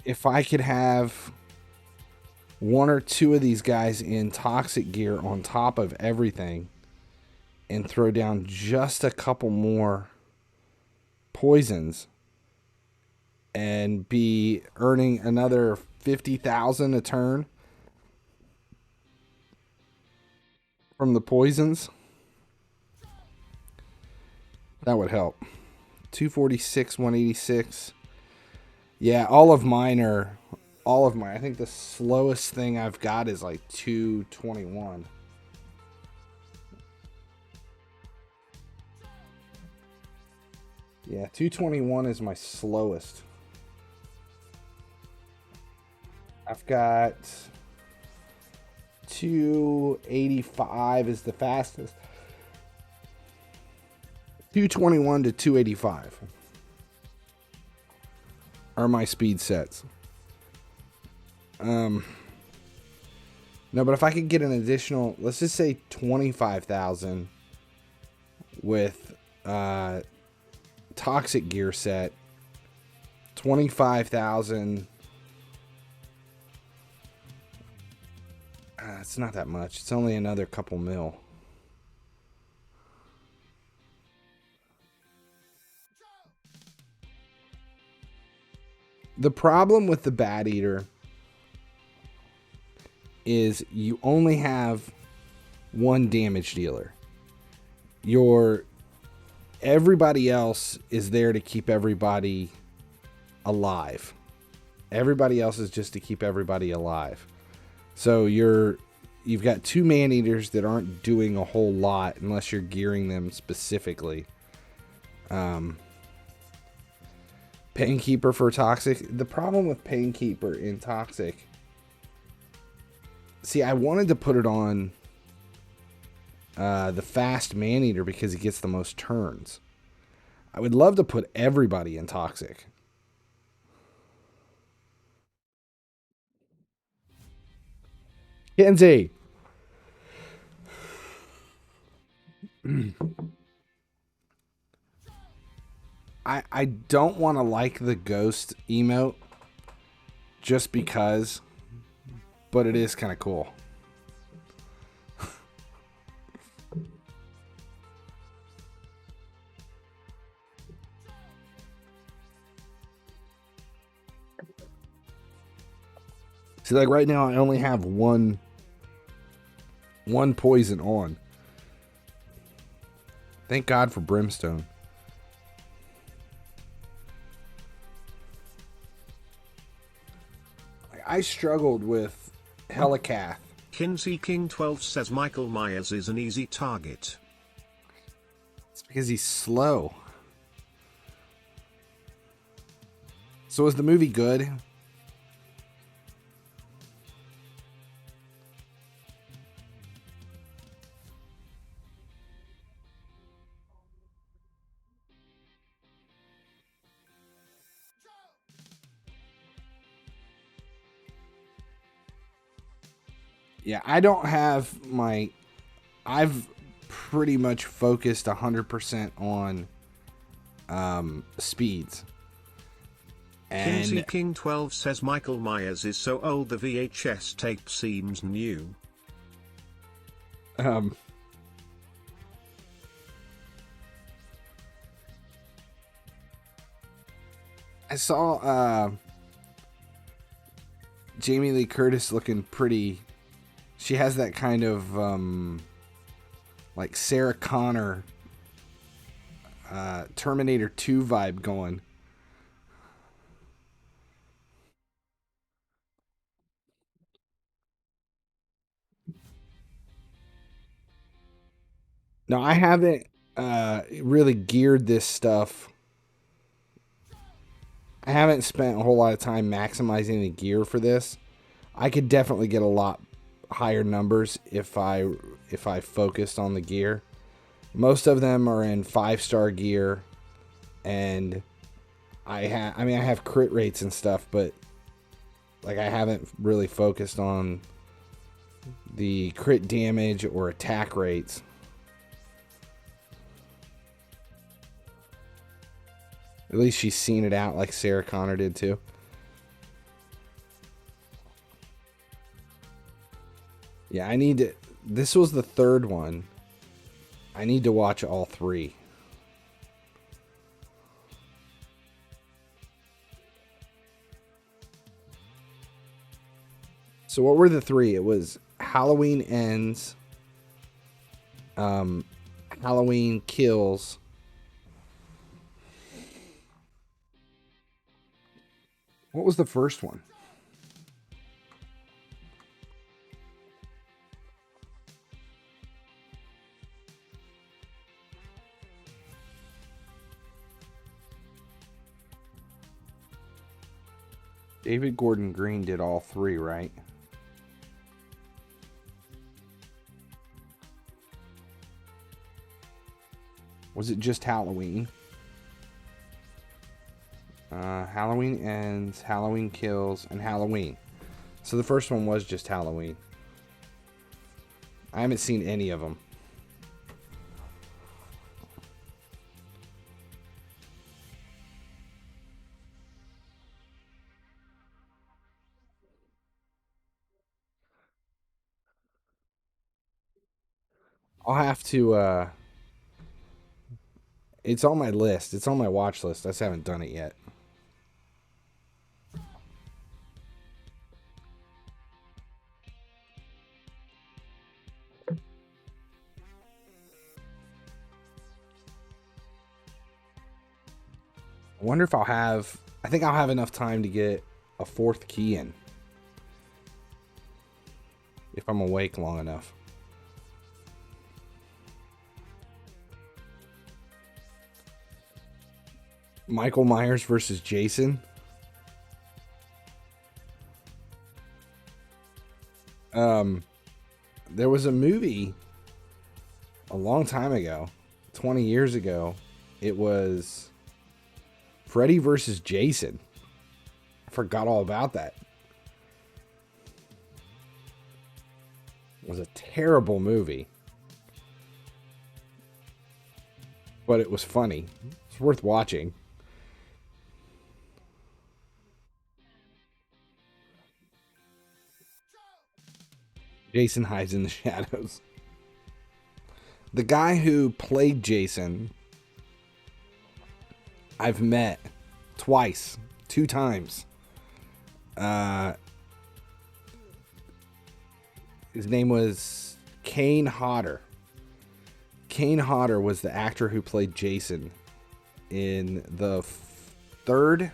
If I could have 1 or 2 of these guys in toxic gear on top of everything and throw down just a couple more poisons and be earning another 50,000 a turn from the poisons, that would help. 246, 186. Yeah, all of mine. I think the slowest thing I've got is like 221. Yeah, 221 is my slowest. I've got 285 is the fastest. 221 to 285 are my speed sets. No, but if I could get an additional, let's just say 25,000 with toxic gear set, 25,000. It's not that much. It's only another couple mil. The problem with the Bat Eater is you only have 1 damage dealer. Everybody else is there to keep everybody alive. Everybody else is just to keep everybody alive. So you've got 2 Maneaters that aren't doing a whole lot unless you're gearing them specifically. Painkeeper for toxic. The problem with Painkeeper in toxic, see, I wanted to put it on the fast Maneater because he gets the most turns. I would love to put everybody in toxic. Kenzie. I don't want to like the ghost emote just because, but it is kind of cool. See, like right now I only have one poison on. Thank God for Brimstone. I struggled with Helicath. Kinsey King 12 says Michael Myers is an easy target. It's because he's slow. So is the movie good? Yeah, I don't have my... I've pretty much focused 100% on speeds. And Kinsey King 12 says Michael Myers is so old the VHS tape seems new. I saw Jamie Lee Curtis looking pretty. She has that kind of like Sarah Connor Terminator 2 vibe going. No, I haven't really geared this stuff. I haven't spent a whole lot of time maximizing the gear for this. I could definitely get a lot higher numbers if I focused on the gear. Most of them are in 5-star gear, and I have crit rates and stuff, but like I haven't really focused on the crit damage or attack rates. At least she's seen it out like Sarah Connor did too. Yeah, I need to... This was the third one. I need to watch all 3. So what were the 3? It was Halloween Ends, Halloween Kills, what was the first one? David Gordon Green did all 3, right? Was it just Halloween? Halloween Ends, Halloween Kills, and Halloween. So the first one was just Halloween. I haven't seen any of them. I'll have to, it's on my list. It's on my watch list. I just haven't done it yet. I wonder if I'll have... I think I'll have enough time to get a 4th key in. If I'm awake long enough. Michael Myers versus Jason. There was a movie a long time ago, 20 years ago. It was Freddy versus Jason. I forgot all about that. It was a terrible movie. But it was funny. It's worth watching. Jason hides in the shadows. The guy who played Jason, I've met twice, 2 times. His name was Kane Hodder. Kane Hodder was the actor who played Jason in the third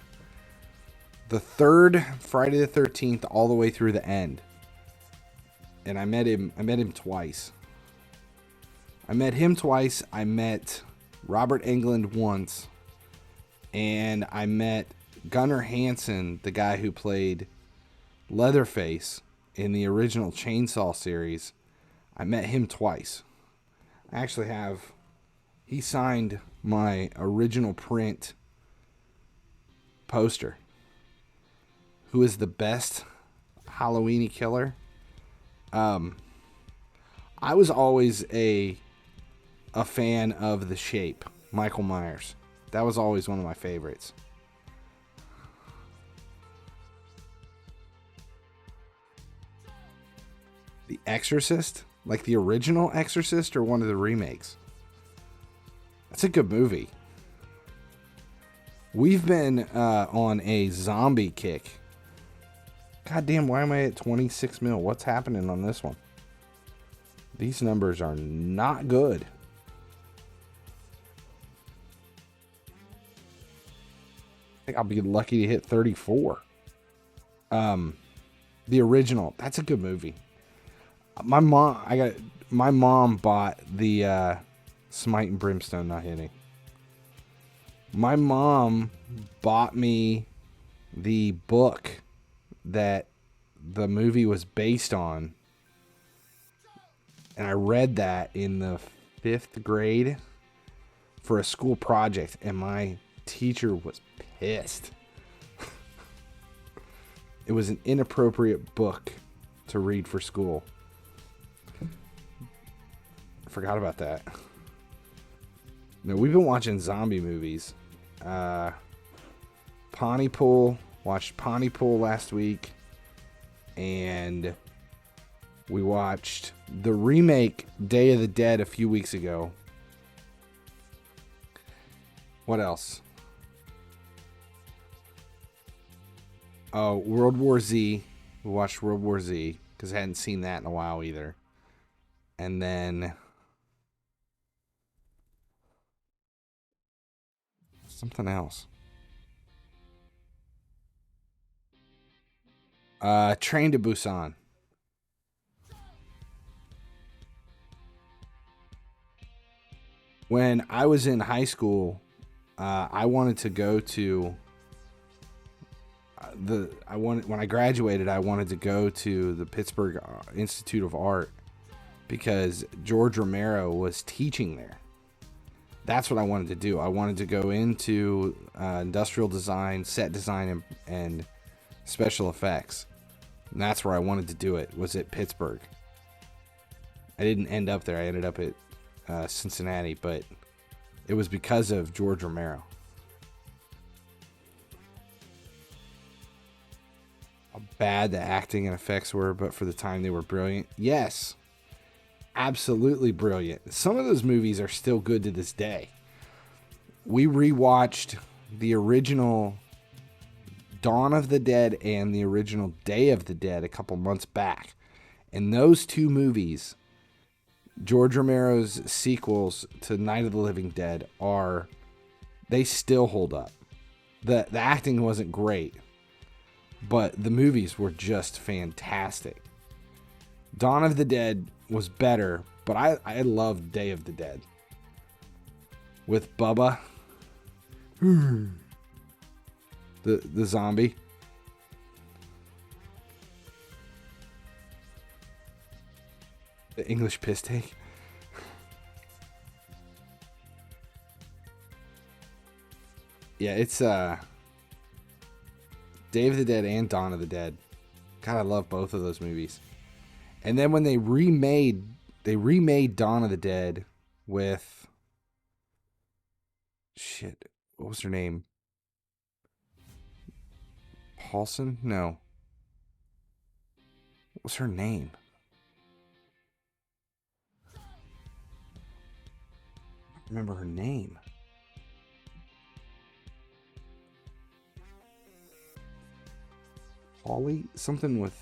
Friday the 13th all the way through the end. And I met him twice. I met him twice. I met Robert Englund once. And I met Gunnar Hansen, the guy who played Leatherface in the original Chainsaw series. I met him twice. I actually have... He signed my original print poster. Who is the best Halloweeny killer? I was always a fan of The Shape, Michael Myers. That was always one of my favorites. The Exorcist? Like the original Exorcist or one of the remakes? That's a good movie. We've been on a zombie kick. God damn, why am I at 26 mil? What's happening on this one? These numbers are not good. I think I'll be lucky to hit 34. The original. That's a good movie. My mom bought the Smite and Brimstone, not hitting. My mom bought me the book that the movie was based on. And I read that in the 5th grade for a school project. And my teacher was pissed. It was an inappropriate book to read for school. I forgot about that. No, we've been watching zombie movies. Pontypool. Watched Pontypool last week. And we watched the remake Day of the Dead a few weeks ago. What else? Oh, World War Z. We watched World War Z because I hadn't seen that in a while either. And then something else. Train to Busan. When I was in high school, I wanted to go to when I graduated, I wanted to go to the Pittsburgh Institute of Art because George Romero was teaching there. That's what I wanted to do. I wanted to go into industrial design, set design, and special effects. And that's where I wanted to do it, was at Pittsburgh. I didn't end up there. I ended up at Cincinnati, but it was because of George Romero. How bad the acting and effects were, but for the time they were brilliant. Yes, absolutely brilliant. Some of those movies are still good to this day. We rewatched the original Dawn of the Dead and the original Day of the Dead a couple months back. And those two movies, George Romero's sequels to Night of the Living Dead, they still hold up. The acting wasn't great, but the movies were just fantastic. Dawn of the Dead was better, but I loved Day of the Dead. With Bubba. The zombie. The English piss take. Yeah, it's Day of the Dead and Dawn of the Dead. God, I love both of those movies. And then when they remade Dawn of the Dead with what was her name? Paulson? No. What was her name? I don't remember her name. Polly? Something with...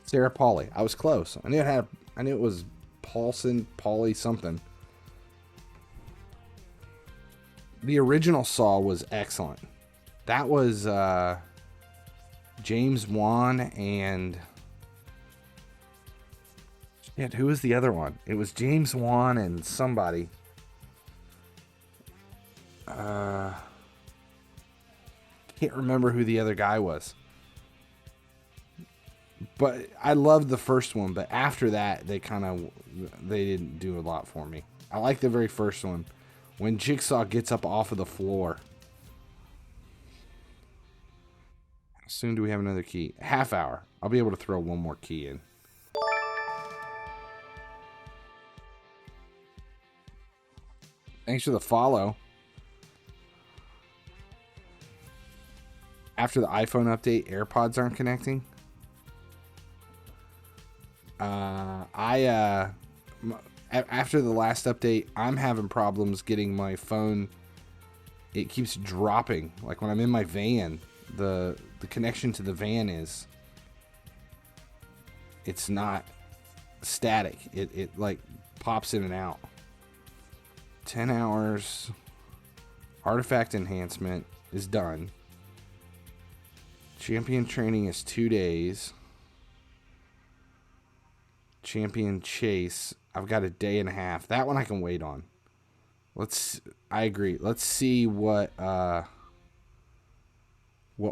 Sarah Polly. I was close. I knew it was Paulson, Polly, something. The original Saw was excellent. That was James Wan and... Shit, who was the other one? It was James Wan and somebody. Can't remember who the other guy was. But I loved the first one, but after that, they didn't do a lot for me. I like the very first one. When Jigsaw gets up off of the floor. soon do we have another key? Half hour. I'll be able to throw one more key in. Thanks for the follow. After the iPhone update, AirPods aren't connecting. After the last update, I'm having problems getting my phone. It keeps dropping. Like when I'm in my van, the connection to the van it's not static. It like pops in and out. 10 hours. Artifact enhancement is done. Champion training is 2 days. Champion chase, I've got a day and a half. That one I can wait on. I agree. Let's see what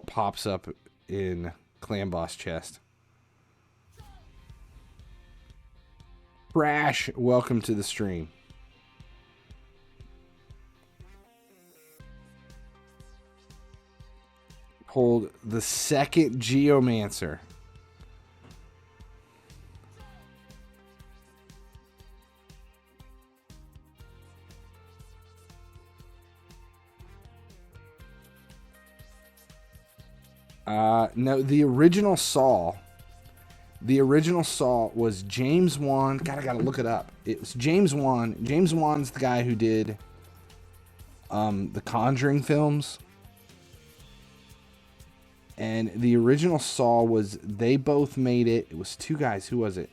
pops up in Clan Boss chest. Brash, welcome to the stream. Hold the second Geomancer. No, the original Saul was James Wan. God, I gotta look it up. It was James Wan. James Wan's the guy who did the Conjuring films. And the original Saul was, they both made it. It was two guys. Who was it?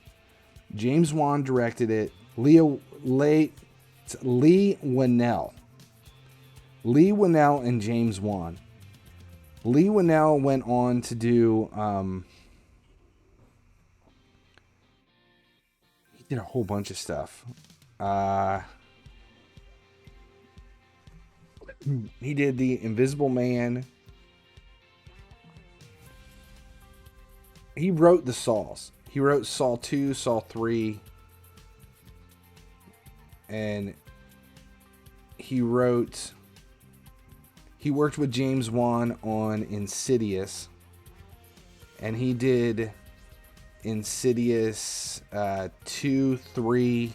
James Wan directed it. Lee Winnell. Lee Winnell and James Wan. Lee Winnell went on to do, he did a whole bunch of stuff. He did The Invisible Man. He wrote the Sauls. He wrote Saw 2, Saw 3. And he worked with James Wan on Insidious. And he did Insidious 2, 3,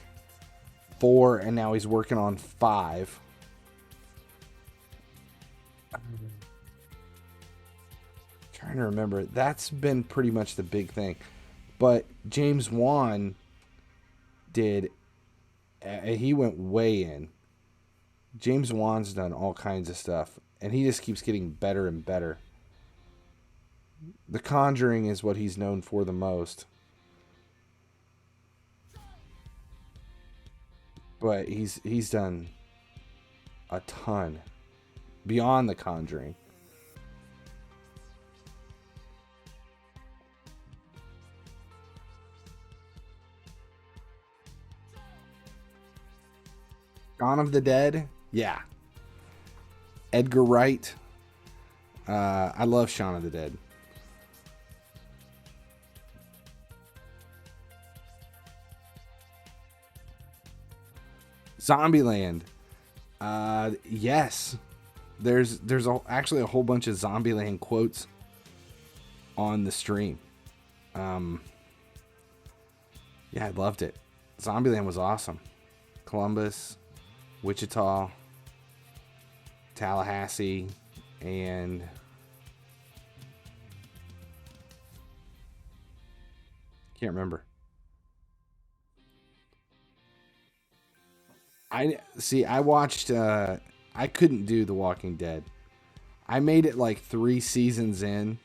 4, and now he's working on 5. Trying to remember. That's been pretty much the big thing. But James Wan did, he went way in. James Wan's done all kinds of stuff, and he just keeps getting better and better. The Conjuring is what he's known for the most. But he's done a ton beyond The Conjuring. Dawn of the Dead, yeah. Edgar Wright. I love Shaun of the Dead. Zombieland. Yes. There's actually a whole bunch of Zombieland quotes on the stream. Yeah, I loved it. Zombieland was awesome. Columbus, Wichita, Tallahassee, and can't remember. I watched I couldn't do The Walking Dead. I made it like 3 seasons in.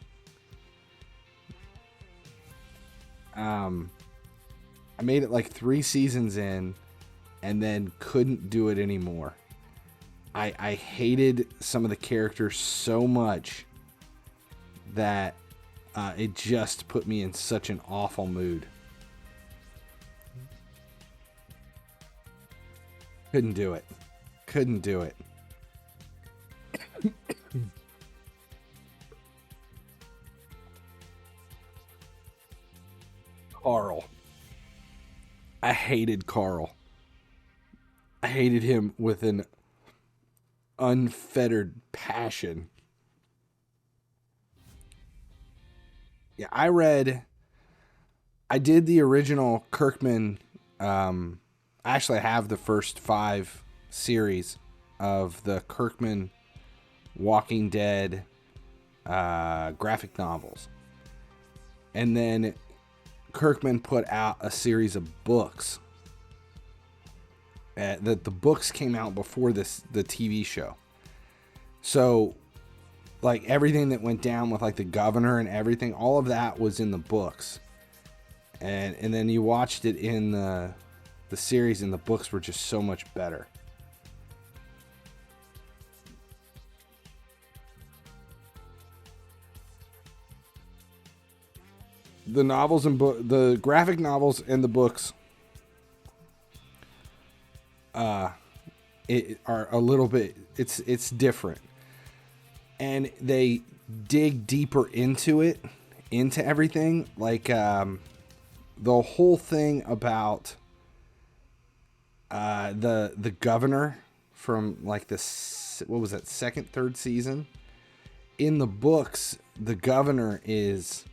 I made it like 3 seasons in and then couldn't do it anymore. I hated some of the characters so much that it just put me in such an awful mood. Couldn't do it. Couldn't do it. Carl. I hated Carl. I hated him with an unfettered passion. Yeah, I did the original Kirkman. I actually have the first 5 series of the Kirkman Walking Dead graphic novels. And then Kirkman put out a series of books. The books came out before the TV show. So, like, everything that went down with, like, the governor and everything, all of that was in the books. And then you watched it in the series, and the books were just so much better. The novels and the graphic novels and the books are a little bit, it's different. And they dig deeper into everything. Like, the whole thing about the governor from, like, what was that, second, third season? In the books, the governor is...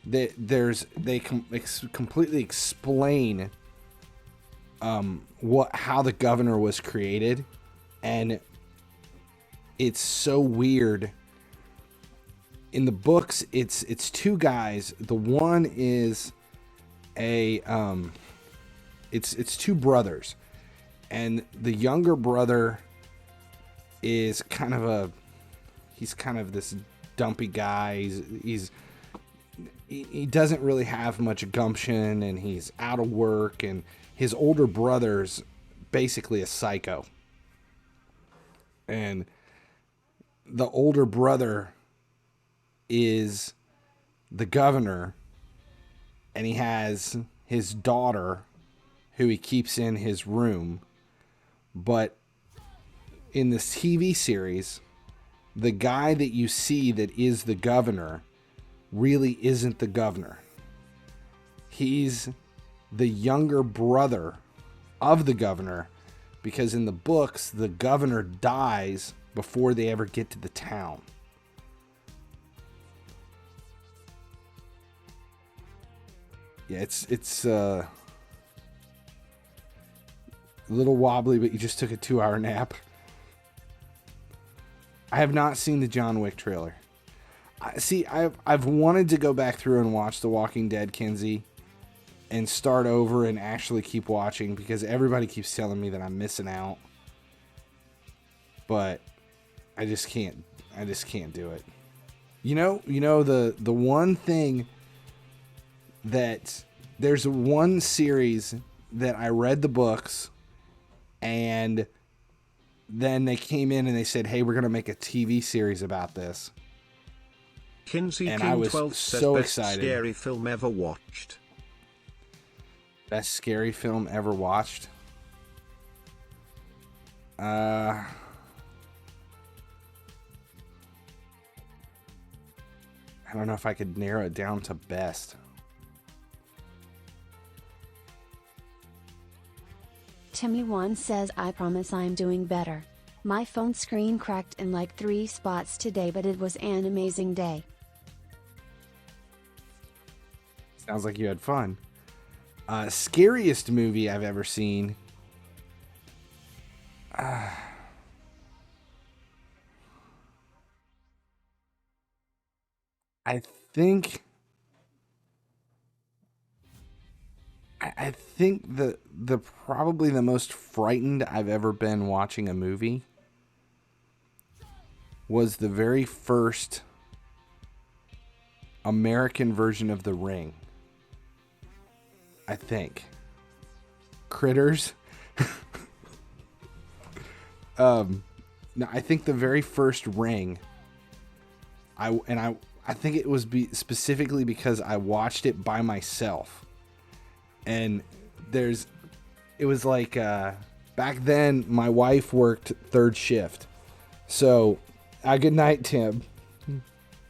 They completely explain how the governor was created, and it's so weird. In the books, it's 2 guys. The one is it's 2 brothers, and the younger brother is kind of this dumpy guy. He doesn't really have much gumption, and he's out of work, and his older brother's basically a psycho. And the older brother is the governor, and he has his daughter who he keeps in his room. But in this TV series, the guy that you see that is the governor really isn't the governor. He's the younger brother of the governor, because in the books, the governor dies before they ever get to the town. Yeah, it's a little wobbly, but you just took a 2-hour nap. I have not seen the John Wick trailer. See, I've wanted to go back through and watch The Walking Dead, Kinsey, and start over and actually keep watching, because everybody keeps telling me that I'm missing out. But I just can't do it. You know the one thing that there's one series that I read the books, and then they came in and they said, "Hey, we're going to make a TV series about this." Kinsey and King I was 12 so says best excited. Scary film ever watched. Best scary film ever watched? I don't know if I could narrow it down to best. Timmy1 says, I promise I'm doing better. My phone screen cracked in like 3 spots today, but it was an amazing day. Sounds like you had fun. Scariest movie I've ever seen. I think the probably the most frightened I've ever been watching a movie was the very first American version of The Ring. I think. Critters. No, I think the very first Ring. I think it was specifically because I watched it by myself. And it was like, back then my wife worked 3rd shift. So, good night, Tim.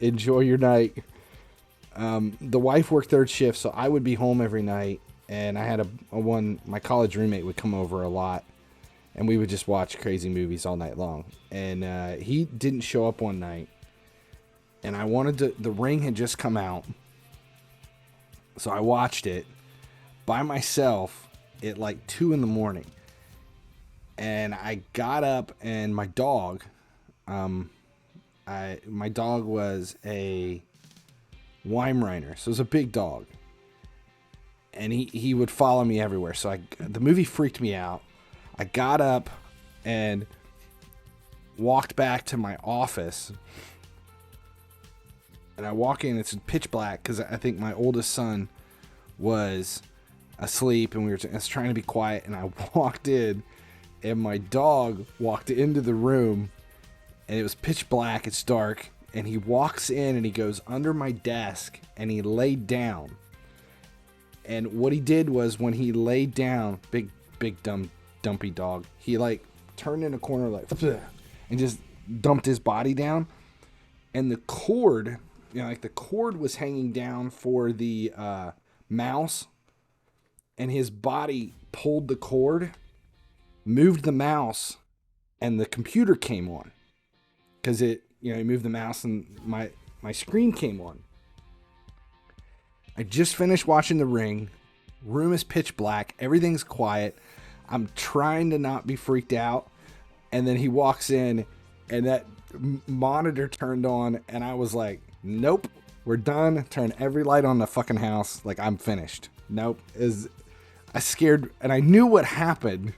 Enjoy your night. The wife worked 3rd shift, so I would be home every night, and I had my college roommate would come over a lot, and we would just watch crazy movies all night long. And he didn't show up one night, and I wanted to, the Ring had just come out. So I watched it by myself at like 2 a.m. And I got up, and my dog, my dog was a Weimaraner, so it was a big dog. And he would follow me everywhere. So the movie freaked me out. I got up and walked back to my office. And I walk in, it's pitch black because I think my oldest son was asleep, and I was trying to be quiet. And I walked in, and my dog walked into the room, and it was pitch black. It's dark. And he walks in, and he goes under my desk, and he laid down. And what he did was, when he laid down, big dumpy dog, he like turned in a corner like and just dumped his body down. And the cord, like the cord was hanging down for the mouse, and his body pulled the cord, moved the mouse, and the computer came on. Because he moved the mouse, and my screen came on. I just finished watching The Ring. Room is pitch black. Everything's quiet. I'm trying to not be freaked out. And then he walks in, and that monitor turned on, and I was like, nope, we're done. Turn every light on the fucking house. Like, I'm finished. Nope. I scared, and I knew what happened.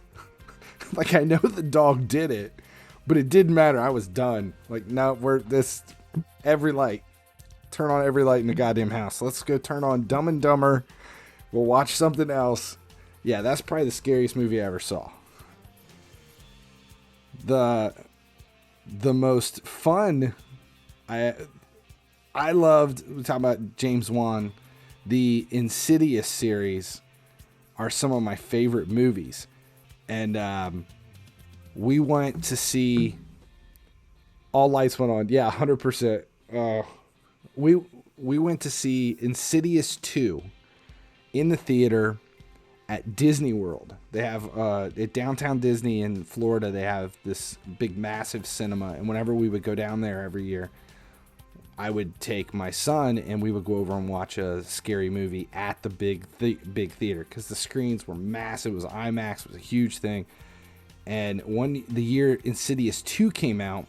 Like, I know the dog did it, but it didn't matter. I was done. Like, no, every light. Turn on every light in the goddamn house. Let's go turn on Dumb and Dumber. We'll watch something else. Yeah, that's probably the scariest movie I ever saw. The most fun, I loved, we're talking about James Wan, the Insidious series are some of my favorite movies. And we went to see, all lights went on. Yeah, 100%. We went to see Insidious 2 in the theater at Disney World. They have at downtown Disney in Florida, they have this big massive cinema, and whenever we would go down there every year, I would take my son and we would go over and watch a scary movie at the big theater, because the screens were massive. It was IMAX. It was a huge thing. And the year Insidious 2 came out,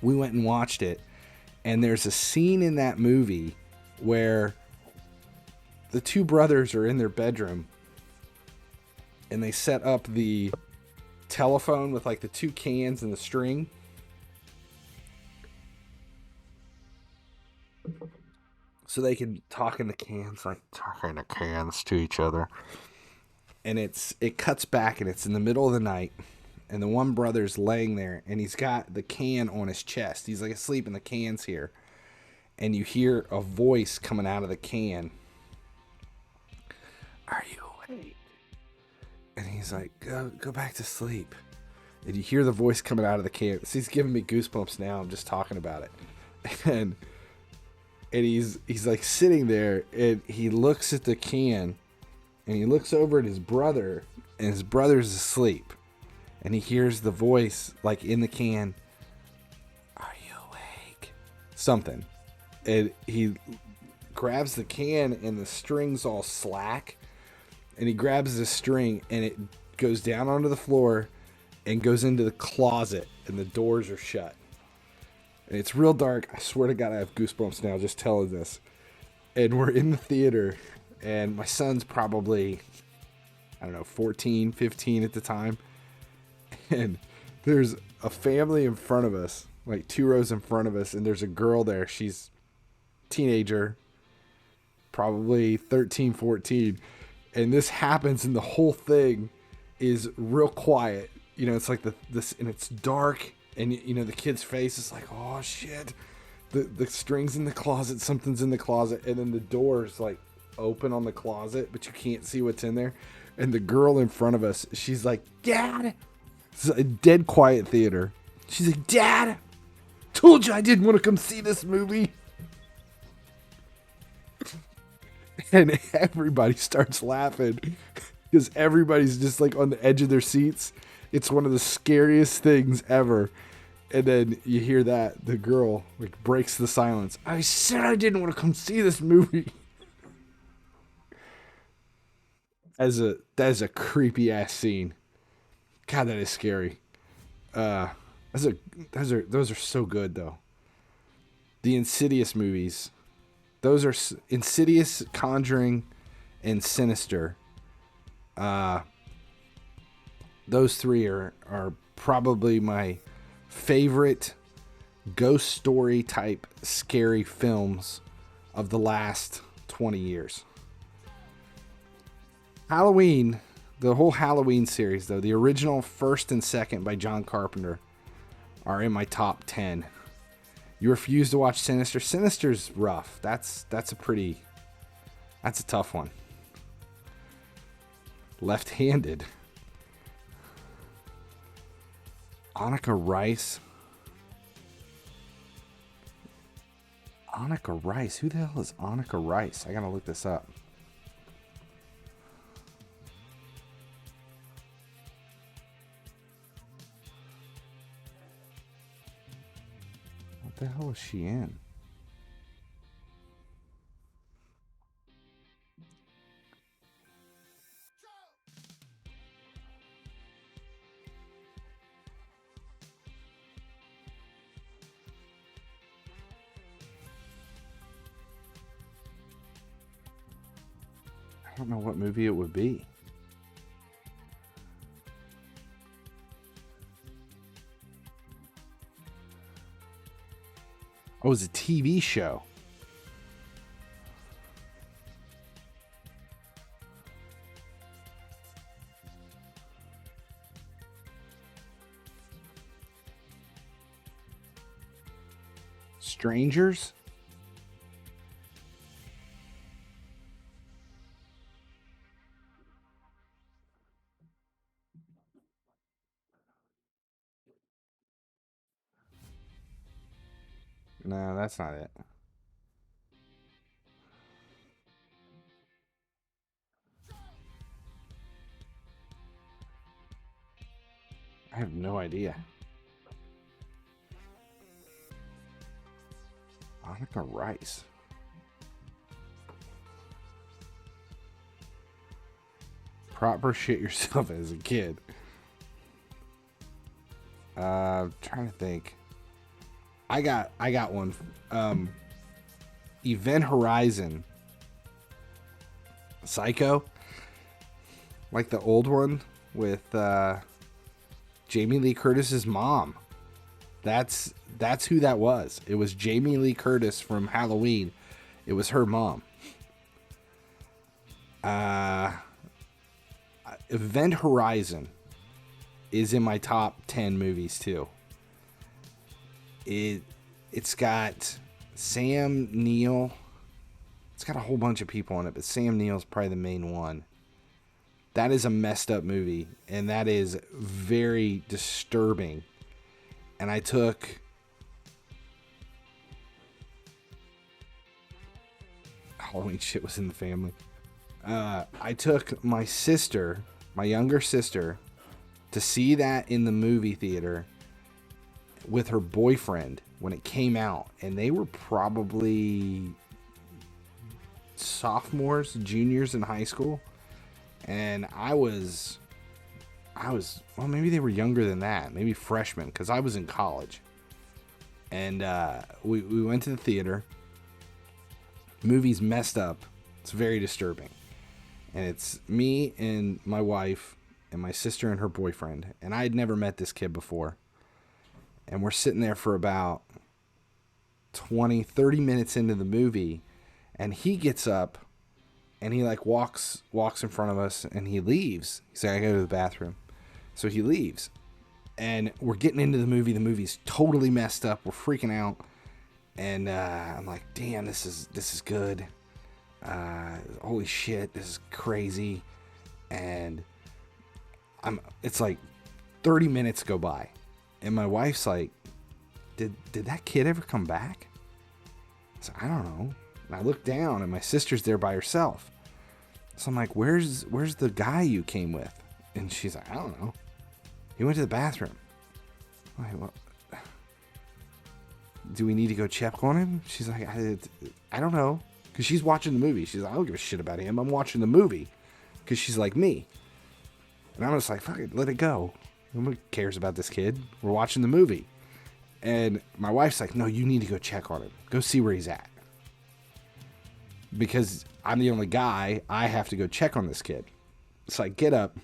we went and watched it. And there's a scene in that movie where the two brothers are in their bedroom, and they set up the telephone with like the two cans and the string. So they can talk in the cans, like talking the cans to each other. And it cuts back, and it's in the middle of the night. And the one brother's laying there, and he's got the can on his chest. He's like asleep, and the can's here. And you hear a voice coming out of the can. Are you awake? And he's like, go back to sleep. And you hear the voice coming out of the can. He's giving me goosebumps now. I'm just talking about it. And he's like sitting there, and he looks at the can, and he looks over at his brother, and his brother's asleep. And he hears the voice, like, in the can, are you awake? Something. And he grabs the can, and the string's all slack. And he grabs the string, and it goes down onto the floor and goes into the closet, and the doors are shut. And it's real dark. I swear to God, I have goosebumps now just telling this. And we're in the theater, and my son's probably, 14, 15 at the time. And there's a family in front of us, like 2 rows in front of us, and there's a girl there. She's a teenager, probably 13, 14. And this happens, and the whole thing is real quiet. It's like this, and it's dark, and the kid's face is like, oh shit. The string's in the closet, something's in the closet, and then the door's like open on the closet, but you can't see what's in there. And the girl in front of us, she's like, Dad. It's a dead quiet theater. She's like, Dad, told you I didn't want to come see this movie. And everybody starts laughing because everybody's just like on the edge of their seats. It's one of the scariest things ever. And then you hear that the girl like breaks the silence. I said I didn't want to come see this movie. That is a creepy ass scene. God, that is scary. Those are so good though. The Insidious movies, those are Insidious, Conjuring, and Sinister. Those three are probably my favorite ghost story type scary films of the last 20 years. Halloween, the whole Halloween series though, the original first and second by John Carpenter are in my top 10. You refuse to watch Sinister? Sinister's rough. That's a tough one. Left-handed. Annika Rice. Annika Rice. Who the hell is Annika Rice? I gotta look this up. What the hell is she in? I don't know what movie it would be. Oh, it was a TV show. Strangers? No, that's not it. I have no idea. Annika Rice. Proper shit yourself as a kid. Trying to think. I got one. Event Horizon. Psycho. Like the old one with Jamie Lee Curtis's mom. That's who that was. It was Jamie Lee Curtis from Halloween. It was her mom. Event Horizon is in my top 10 movies too. It's got Sam Neill. It's got a whole bunch of people in it, but Sam Neill's probably the main one. That is a messed up movie, and that is very disturbing. And I took Halloween shit was in the family. I took my sister, my younger sister, to see that in the movie theater with her boyfriend when it came out, and they were probably sophomores, juniors in high school, and I was well, maybe they were younger than that, maybe freshmen, because I was in college. And we went to the theater. Movie's messed up. It's very disturbing. And it's me and my wife and my sister and her boyfriend, and I had never met this kid before. And we're sitting there for about 20-30 minutes into the movie, and he gets up and he like walks in front of us, and he leaves. He's like, I gotta go to the bathroom. So he leaves, and we're getting into the movie. The movie's totally messed up. We're freaking out, and I'm like, damn, this is good. Holy shit, this is crazy. And it's like 30 minutes go by, and my wife's like, did that kid ever come back? I said, I don't know. And I look down, and my sister's there by herself. So I'm like, where's the guy you came with? And she's like, I don't know. He went to the bathroom. I'm like, well, do we need to go check on him? She's like, I don't know. Because she's watching the movie. She's like, I don't give a shit about him. I'm watching the movie. Because she's like me. And I'm just like, fuck it, let it go. Nobody cares about this kid. We're watching the movie. And my wife's like, no, you need to go check on him. Go see where he's at. Because I'm the only guy, I have to go check on this kid. So I get up,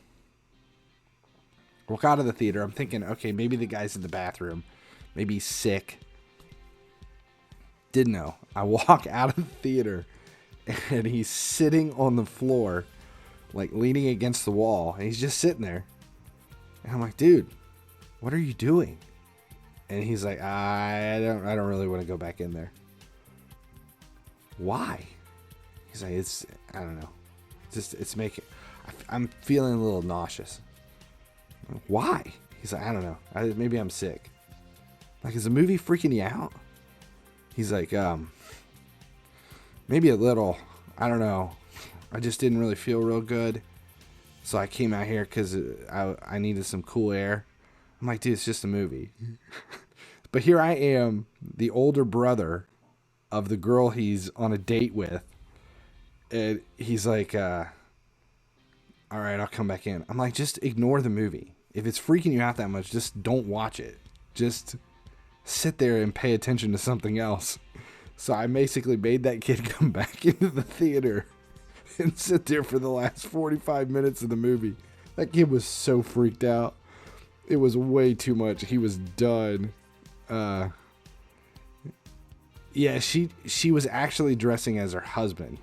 walk out of the theater. I'm thinking, okay, maybe the guy's in the bathroom. Maybe he's sick. Didn't know. I walk out of the theater, and he's sitting on the floor, like leaning against the wall. And he's just sitting there. And I'm like, dude, what are you doing? And he's like, I don't really want to go back in there. Why? He's like, I don't know. It's making, I'm feeling a little nauseous. I'm like, why? He's like, I don't know. Maybe I'm sick. Like, is the movie freaking you out? He's like, maybe a little. I don't know. I just didn't really feel real good. So I came out here because I needed some cool air. I'm like, dude, it's just a movie. But here I am, the older brother of the girl he's on a date with. And he's like, all right, I'll come back in. I'm like, just ignore the movie. If it's freaking you out that much, just don't watch it. Just sit there and pay attention to something else. So I basically made that kid come back into the theater and sit there for the last 45 minutes of the movie. That kid was so freaked out. It was way too much. He was done. Yeah, she was actually dressing as her husband.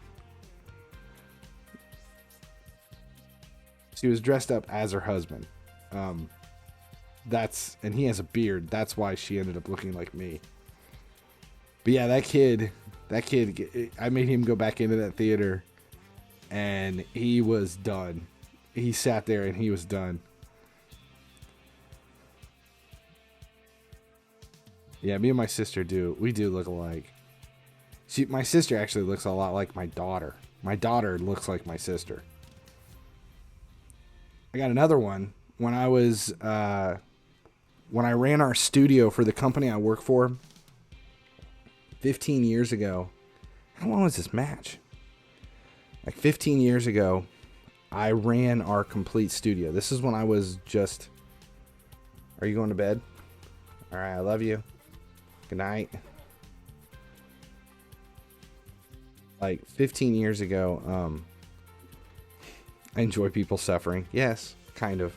She was dressed up as her husband. And he has a beard. That's why she ended up looking like me. But yeah, that kid, I made him go back into that theater, and he was done. He sat there and he was done. Yeah, me and my sister we do look alike. My sister actually looks a lot like my daughter. My daughter looks like my sister. I got another one. When I ran our studio for the company I work for 15 years ago. How long was this match? Like 15 years ago, I ran our complete studio. This is when I was just... Are you going to bed? All right, I love you. Good night. Like 15 years ago, I enjoy people suffering. Yes, kind of.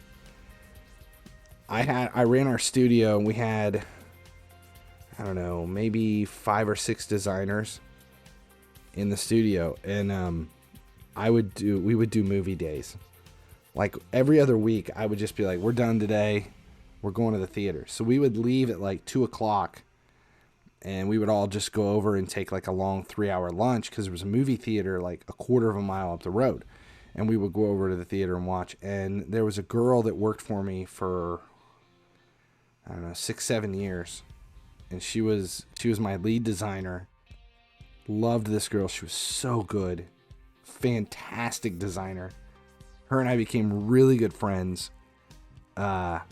I ran our studio, and we had, I don't know, maybe 5 or 6 designers in the studio, and we would do movie days. Like every other week, I would just be like, we're done today. We're going to the theater. So we would leave at like 2 o'clock, and we would all just go over and take like a long 3-hour lunch, because there was a movie theater like a quarter of a mile up the road. And we would go over to the theater and watch. And there was a girl that worked for me for, I don't know, 6-7 years. And she was my lead designer. Loved this girl. She was so good. Fantastic designer. Her and I became really good friends. But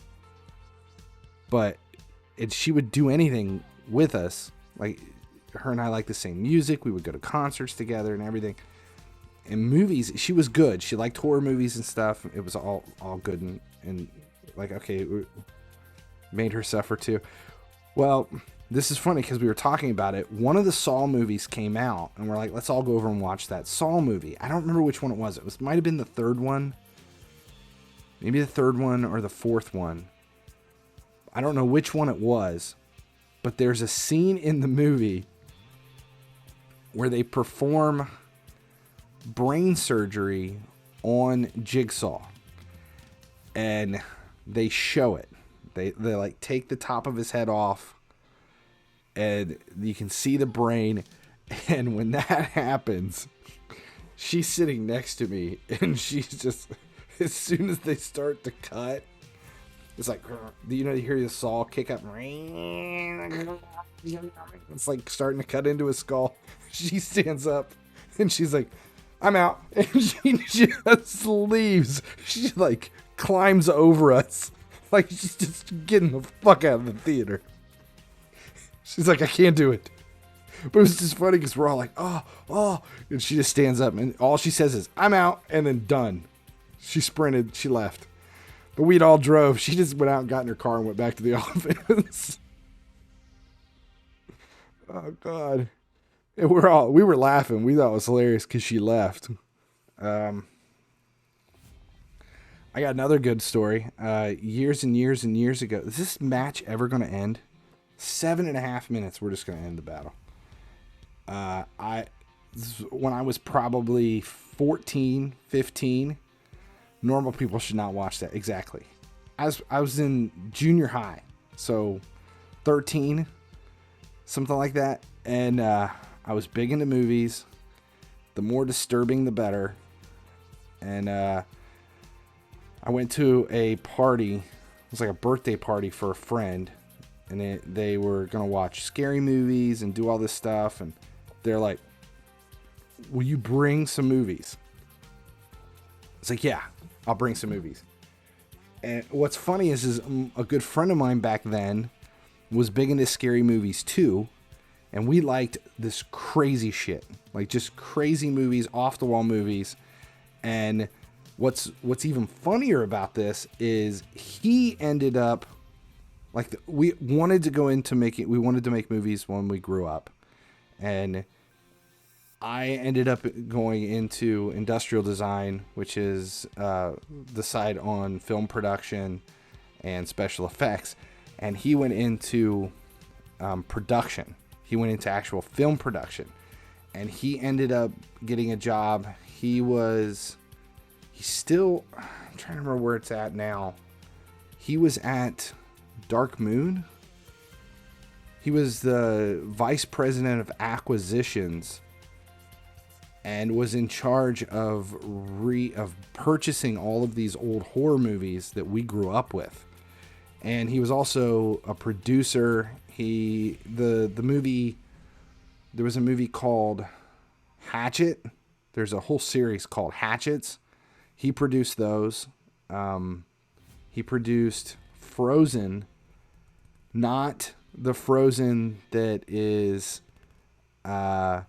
she would do anything with us. Like, her and I like the same music. We would go to concerts together and everything. In movies, she was good. She liked horror movies and stuff. It was all good and like, okay, made her suffer too. Well, this is funny because we were talking about it. One of the Saw movies came out, and we're like, let's all go over and watch that Saw movie. I don't remember which one it was. It might have been the third one. Maybe the third one or the fourth one. I don't know which one it was, but there's a scene in the movie where they perform brain surgery on Jigsaw, and they show it. They like take the top of his head off, and you can see the brain. And when that happens, she's sitting next to me, and she's just, as soon as they start to cut, it's like, you hear the saw kick up. It's like starting to cut into his skull. She stands up, and she's like, I'm out. And she just leaves. She like climbs over us. Like she's just getting the fuck out of the theater. She's like, I can't do it. But it was just funny because we're all like, oh. And she just stands up and all she says is, I'm out, and then done. She sprinted. She left. But we'd all drove. She just went out and got in her car and went back to the office. Oh, God. And we were laughing. We thought it was hilarious because she left. I got another good story. Years and years and years ago. Is this match ever going to end? 7.5 minutes. We're just going to end the battle. When I was probably 14, 15, normal people should not watch that. Exactly. I was in junior high, so 13, something like that. And I was big into movies. The more disturbing, the better. And I went to a party. It was like a birthday party for a friend. And they were going to watch scary movies and do all this stuff. And they're like, will you bring some movies? It's like, yeah, I'll bring some movies. And what's funny is a good friend of mine back then was big into scary movies too. And we liked this crazy shit. Like just crazy movies, off the wall movies. And what's even funnier about this is he ended up we wanted to make movies when we grew up. And I ended up going into industrial design, which is the side on film production and special effects. And he went into production. He went into actual film production. And he ended up getting a job. I'm trying to remember where it's at now. He was at Dark Moon. He was the vice president of acquisitions and was in charge of purchasing all of these old horror movies that we grew up with. And he was also a producer. There was a movie called Hatchet. There's a whole series called Hatchets. He produced those. He produced Frozen, not the Frozen that is, let's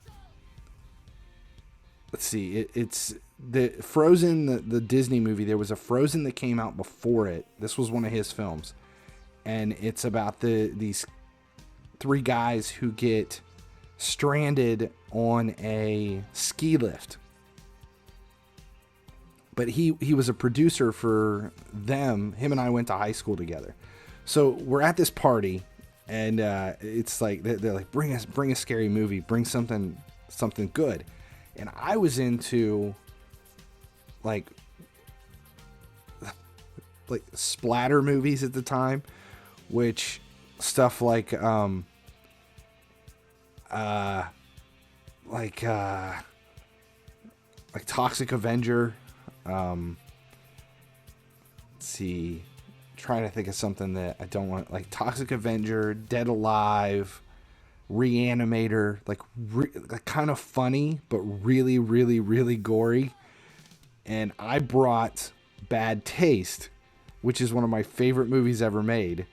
see, it's the Frozen, the Disney movie. There was a Frozen that came out before it. This was one of his films. And it's about these three guys who get stranded on a ski lift. But he was a producer for them. Him and I went to high school together. So we're at this party, and it's like they're like, bring a scary movie, bring something good. And I was into like splatter movies at the time, which stuff like Toxic Avenger. Let's see, trying to think of something that I don't want, like Toxic Avenger, Dead Alive, Reanimator, like kind of funny, but really, really, really gory. And I brought Bad Taste, which is one of my favorite movies ever made.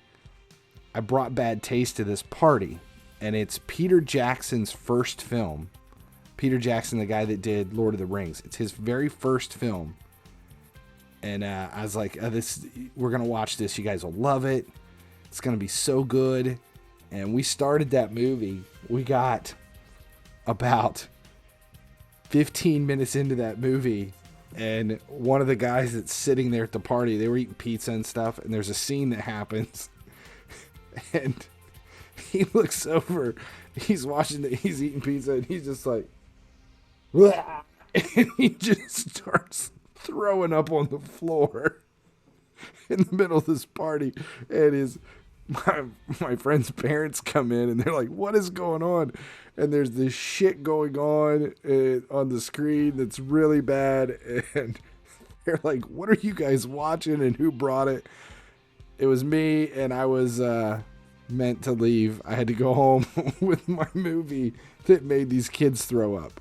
I brought Bad Taste to this party, and it's Peter Jackson's first film. Peter Jackson, the guy that did Lord of the Rings. It's his very first film. And I was like, we're going to watch this. You guys will love it. It's going to be so good. And we started that movie. We got about 15 minutes into that movie. And one of the guys that's sitting there at the party, they were eating pizza and stuff. And there's a scene that happens. And he looks over. He's he's eating pizza. And he's just like, "Wah!" And he just starts throwing up on the floor in the middle of this party. And my friend's parents come in and they're like, what is going on? And there's this shit going on the screen that's really bad. And they're like, what are you guys watching and who brought it? It was me, and I was meant to leave. I had to go home with my movie that made these kids throw up.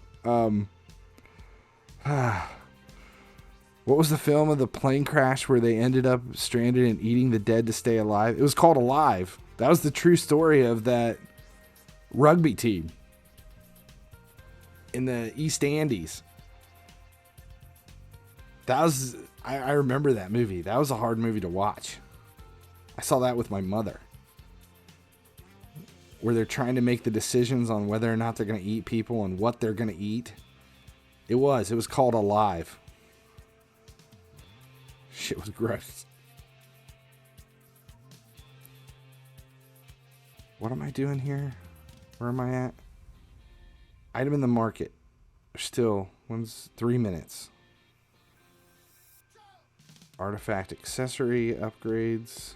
What was the film of the plane crash where they ended up stranded and eating the dead to stay alive? It was called Alive. That was the true story of that rugby team in the East Andes. That was, I remember that movie. That was a hard movie to watch. I saw that with my mother, where they're trying to make the decisions on whether or not they're going to eat people and what they're going to eat. It was called Alive. Shit was gross. What am I doing here? Where am I at? Item in the market. Still, when's 3 minutes? Artifact accessory upgrades.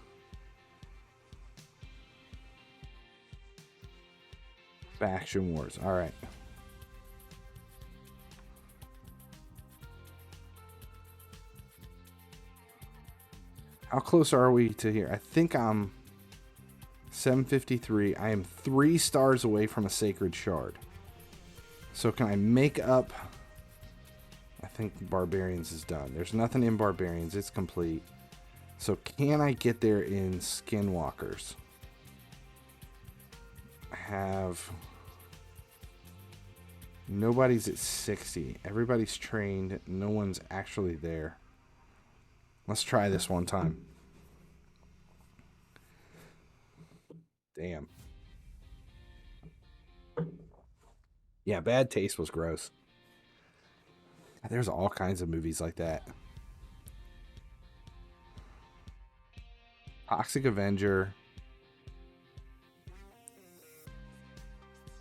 Faction wars. All right. How close are we to here? I think I'm 753. I am 3 stars away from a sacred shard. So can I make up? I think Barbarians is done. There's nothing in Barbarians. It's complete. So can I get there in Skinwalkers? I have... Nobody's at 60. Everybody's trained. No one's actually there. Let's try this one time. Damn. Yeah, Bad Taste was gross. There's all kinds of movies like that. Toxic Avenger.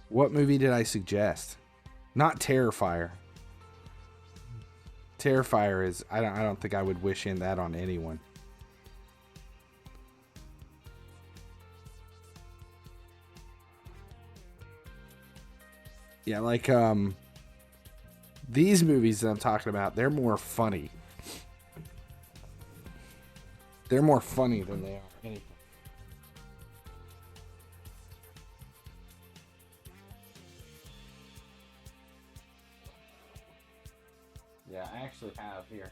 What movie did I suggest? Not Terrifier. Terrifier is... I don't think I would wish in that on anyone. Yeah, like, these movies that I'm talking about, they're more funny. They're more funny than they are anything. Yeah, I actually have here.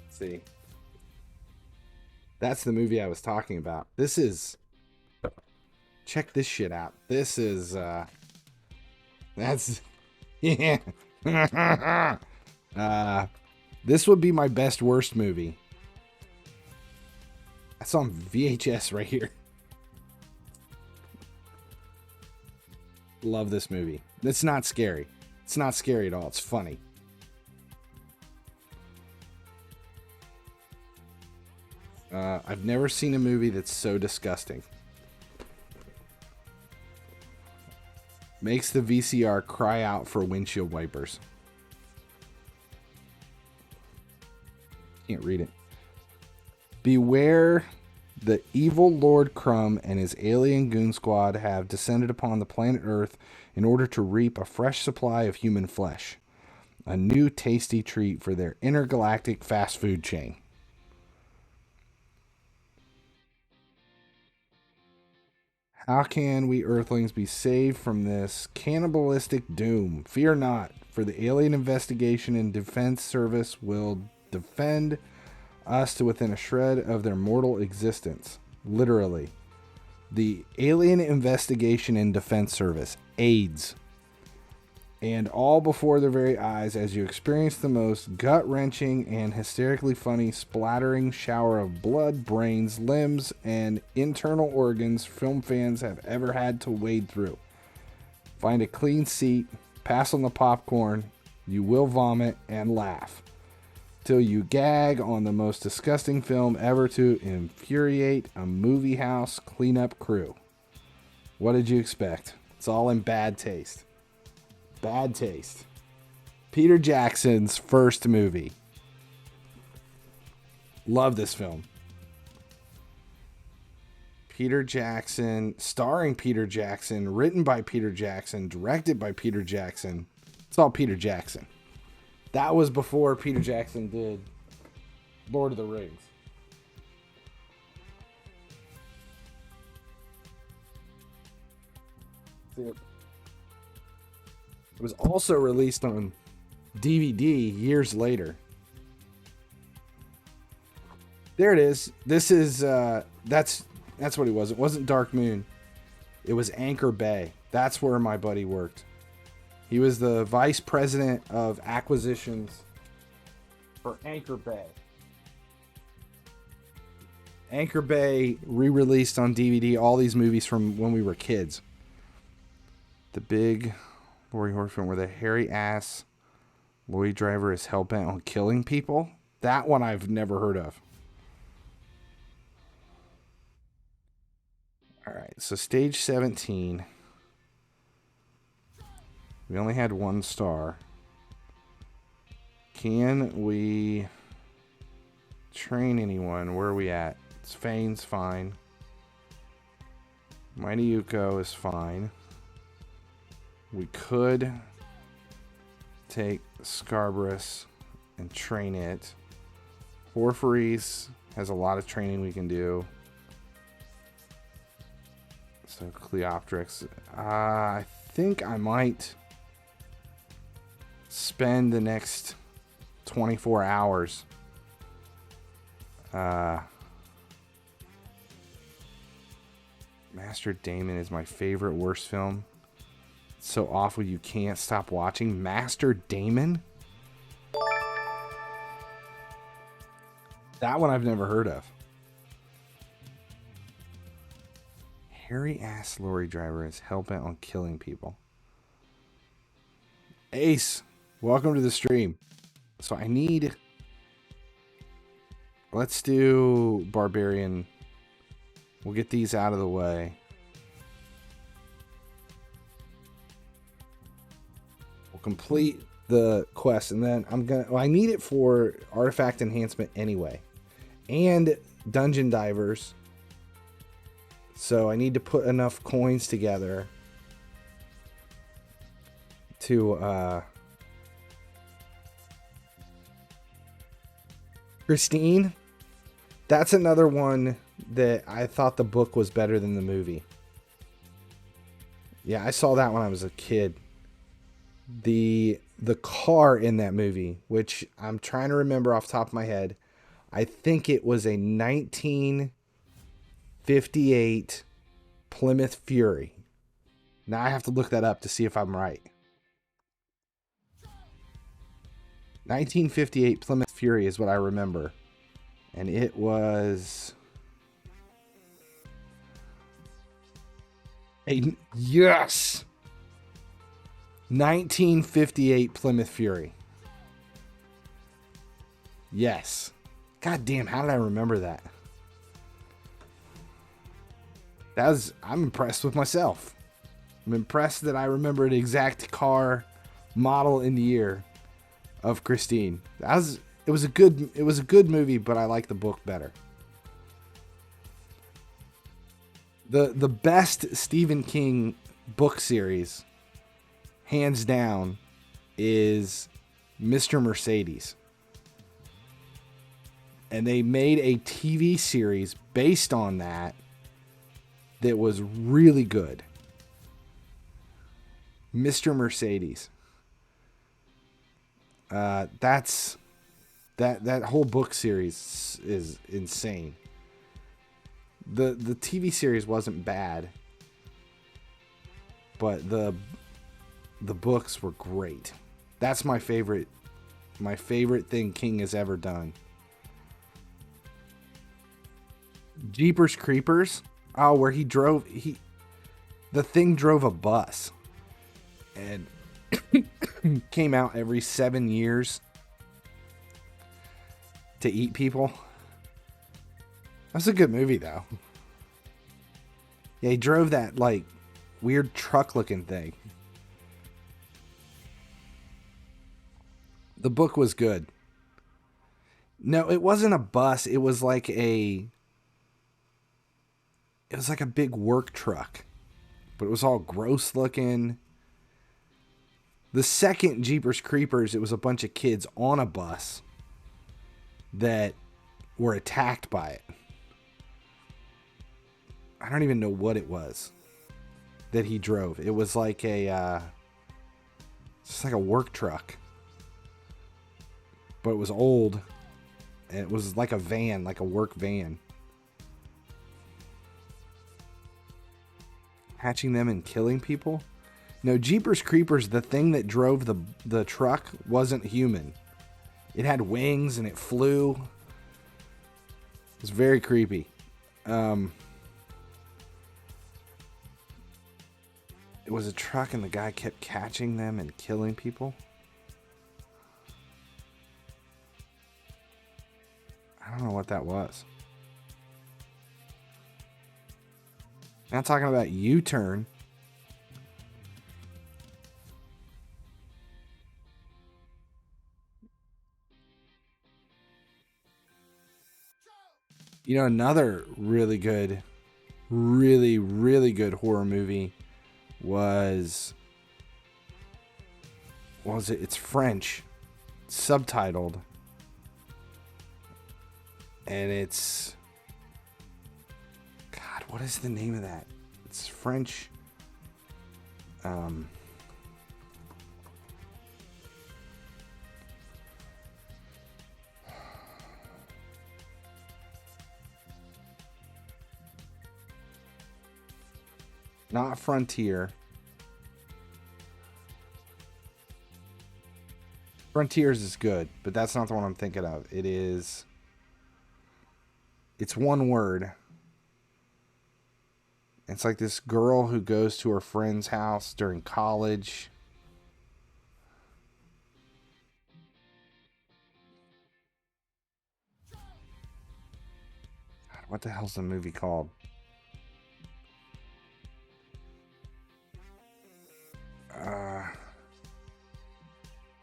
See, that's the movie I was talking about. This is, check this shit out. This is that's yeah. This would be my best worst movie. That's on VHS right here. Love this movie. It's not scary. It's not scary at all. It's funny. I've never seen a movie that's so disgusting. Makes the VCR cry out for windshield wipers. Can't read it. Beware, the evil Lord Crumb and his alien goon squad have descended upon the planet Earth in order to reap a fresh supply of human flesh. A new tasty treat for their intergalactic fast food chain. How can we Earthlings be saved from this cannibalistic doom? Fear not, for the Alien Investigation and Defense Service will defend us to within a shred of their mortal existence. Literally. The Alien Investigation and Defense Service, AIDS. And all before their very eyes as you experience the most gut-wrenching and hysterically funny splattering shower of blood, brains, limbs, and internal organs film fans have ever had to wade through. Find a clean seat, pass on the popcorn, you will vomit and laugh. Till you gag on the most disgusting film ever to infuriate a movie house cleanup crew. What did you expect? It's all in Bad Taste. Bad Taste. Peter Jackson's first movie. Love this film. Peter Jackson, starring Peter Jackson, written by Peter Jackson, directed by Peter Jackson. It's all Peter Jackson. That was before Peter Jackson did Lord of the Rings. See it? It was also released on DVD years later. There it is. This is that's what it was. It wasn't Dark Moon. It was Anchor Bay. That's where my buddy worked. He was the vice president of acquisitions for Anchor Bay. Anchor Bay re-released on DVD all these movies from when we were kids. The big Lori Horseman where the hairy ass lorry driver is hell-bent on killing people. That one I've never heard of. Alright, so stage 17. We only had 1 star. Can we train anyone? Where are we at? Fane's fine. Mighty Yuko is fine. We could take Scarberus and train it. Porphyries has a lot of training we can do. So Cleoptrix. I think I might spend the next 24 hours Master Damon is my favorite worst film. It's so awful you can't stop watching. Master Damon? That one I've never heard of. Hairy ass lorry driver is hell-bent on killing people. Ace, welcome to the stream. So I need... Let's do Barbarian. We'll get these out of the way. We'll complete the quest, and then I'm gonna... Well, I need it for artifact enhancement anyway. And dungeon divers. So I need to put enough coins together to Christine. That's another one that I thought the book was better than the movie. Yeah, I saw that when I was a kid. The car in that movie, which I'm trying to remember off the top of my head, I think it was a 1958 Plymouth Fury. Now I have to look that up to see if I'm right. 1958 Plymouth Fury is what I remember. And it was... Yes! 1958 Plymouth Fury. Yes. God damn, how did I remember that? I'm impressed with myself. I'm impressed that I remember the exact car, model, and year of Christine. It was a good movie, but I like the book better. The best Stephen King book series, hands down, is Mr. Mercedes. And they made a TV series based on that was really good. Mr. Mercedes. That whole book series is insane. The TV series wasn't bad, but the books were great. That's my favorite thing King has ever done. Jeepers Creepers. Oh, where the thing drove a bus and came out every 7 years to eat people. That's a good movie, though. Yeah, he drove that, like, weird truck-looking thing. The book was good. No, it wasn't a bus. It was like a big work truck. But it was all gross-looking. The second Jeepers Creepers, it was a bunch of kids on a bus that were attacked by it. I don't even know what it was that he drove. It was like just like a work truck. but it was old. And it was like a van, like a work van. Hatching them and killing people? No, Jeepers Creepers, the thing that drove the truck wasn't human. It had wings and it flew. It was very creepy. It was a truck and the guy kept catching them and killing people. I don't know what that was. Now talking about U-Turn. You know, another really good, really good horror movie was, what was it? It's French, subtitled, and it's, God, what is the name of that? It's French. Not Frontier. Frontiers is good, but that's not the one I'm thinking of. It's one word. It's like this girl who goes to her friend's house during college. What the hell's the movie called?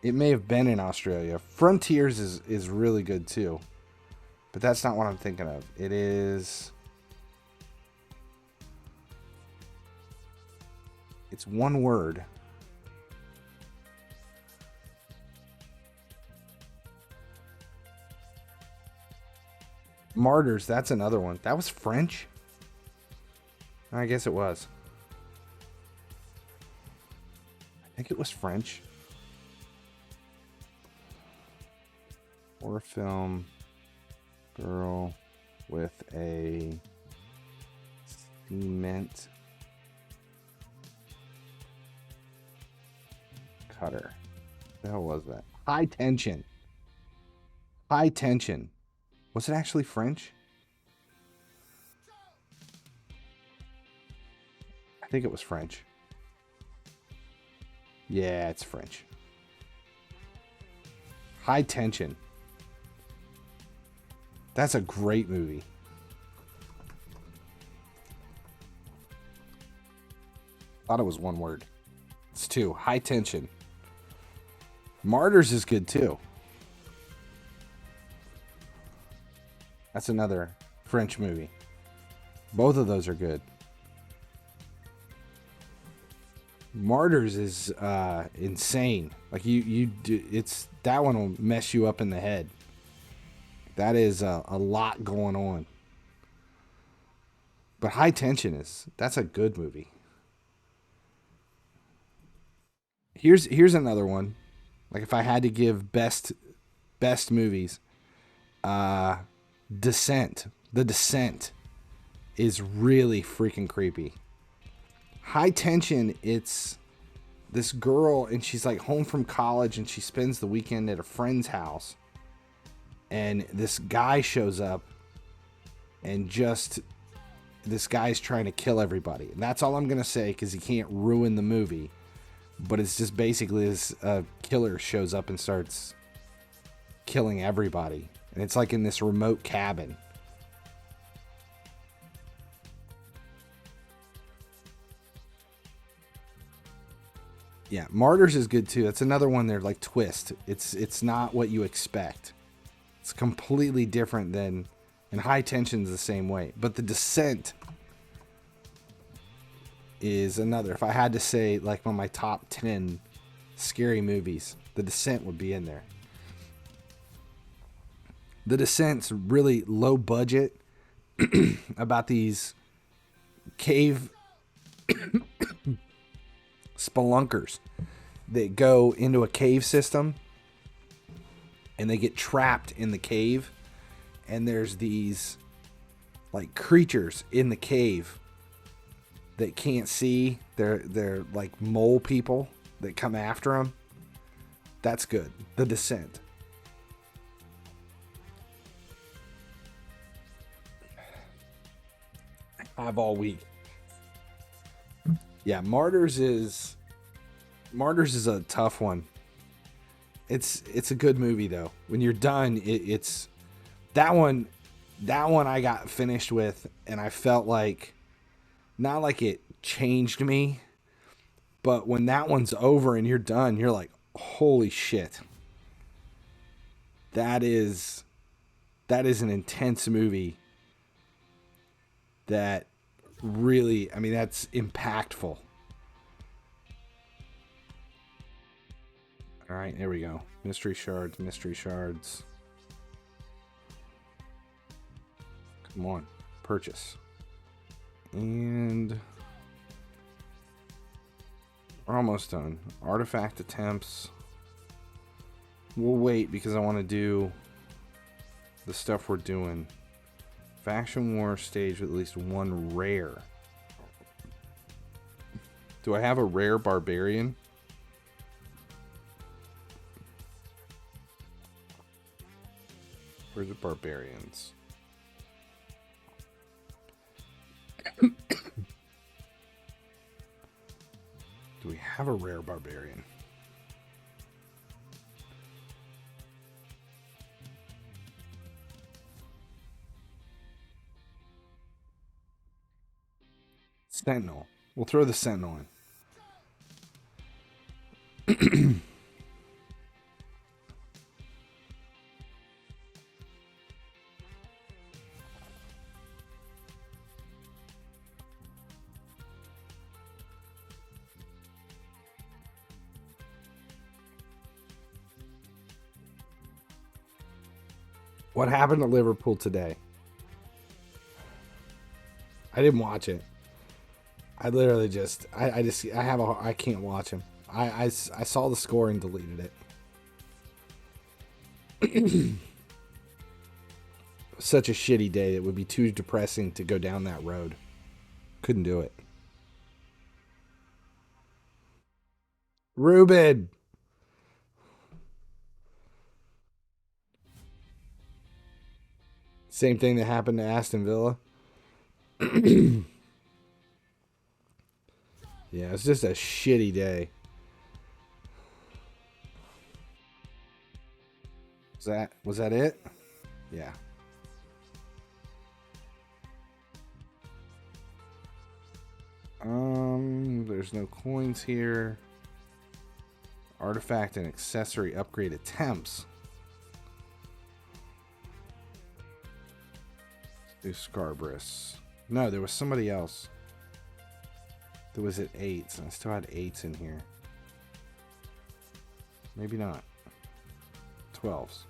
It may have been in Australia. Frontiers is really good too. But that's not what I'm thinking of. It's one word. Martyrs, that's another one. That was French? I guess it was. I think it was French. Horror film. Girl with a cement cutter. What the hell was that? High Tension. High Tension. Was it actually French? I think it was French. Yeah, it's French. High Tension. That's a great movie. Thought it was one word. It's two. High Tension. Martyrs is good too. That's another French movie. Both of those are good. Martyrs is insane. Like it's that one will mess you up in the head. That is a lot going on. But High Tension that's a good movie. Here's another one. Like if I had to give best movies, Descent. The Descent is really freaking creepy. High Tension, it's this girl and she's like home from college and she spends the weekend at a friend's house. And this guy shows up and this guy's trying to kill everybody. And that's all I'm going to say because he can't ruin the movie. But it's just basically this killer shows up and starts killing everybody. And it's like in this remote cabin. Yeah, Martyrs is good too. That's another one there, like twist. It's not what you expect. It's completely different than, and High Tension's the same way. But The Descent is another. If I had to say like on my top 10 scary movies, The Descent would be in there. The Descent's really low budget about these cave spelunkers that go into a cave system and they get trapped in the cave, and there's these like creatures in the cave that can't see. They're like mole people that come after them. That's good. The Descent. I've all week. Yeah, Martyrs is a tough one. It's a good movie though. When you're done, it's that one I got finished with, and I felt like, not like it changed me, but when that one's over and you're done, you're like, holy shit. That is an intense movie that really, I mean, that's impactful. All right, here we go. Mystery shards, mystery shards. Come on, purchase. And we're almost done. Artifact attempts. We'll wait because I want to do the stuff we're doing. Faction war stage with at least one rare. Do I have a rare barbarian? Where's the barbarians? Do we have a rare barbarian? Sentinel. We'll throw the Sentinel in. What happened to Liverpool today? I didn't watch it. I literally just, I can't watch him. I saw the score and deleted it. Such a shitty day. It would be too depressing to go down that road. Couldn't do it. Ruben! Same thing that happened to Aston Villa. Yeah, it's just a shitty day. Was that it? Yeah. There's no coins here. Artifact and accessory upgrade attempts. Do Scarbrus. No, there was somebody else. There was at 8s, and I still had 8s in here. Maybe not. 12s.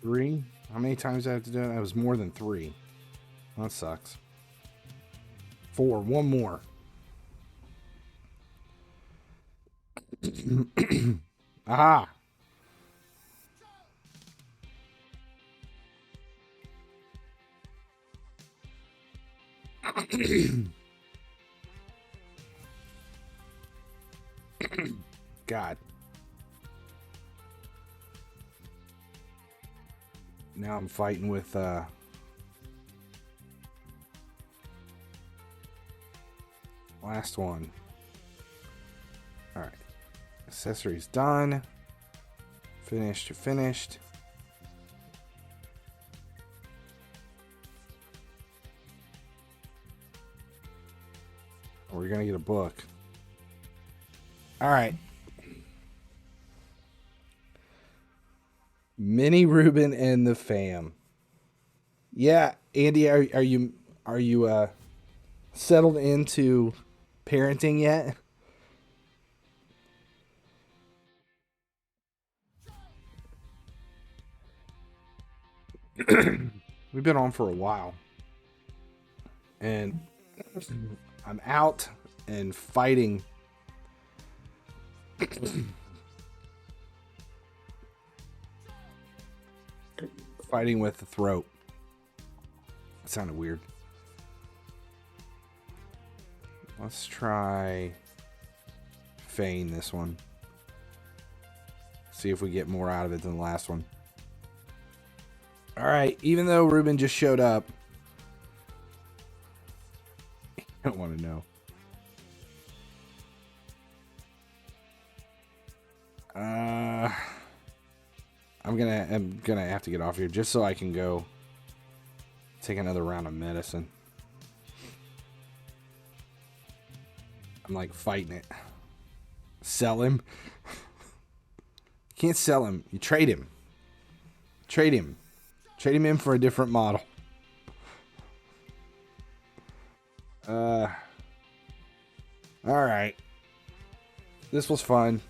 Three? How many times do I have to do it? That was more than 3. That sucks. 4. One more. Aha! God. Now I'm fighting with last one. All right. Accessories done. Finished. We're gonna get a book. All right. Mini Ruben and the fam. Yeah, Andy, are you settled into parenting yet? We've been on for a while. And I'm out and fighting. Fighting with the throat. It sounded weird. Let's try feign this one. See if we get more out of it than the last one. Alright, even though Ruben just showed up, I don't want to know. I'm gonna have to get off here just so I can go take another round of medicine. I'm like fighting it. Sell him. You can't sell him. You trade him. Trade him. Trade him in for a different model. Alright. This was fun.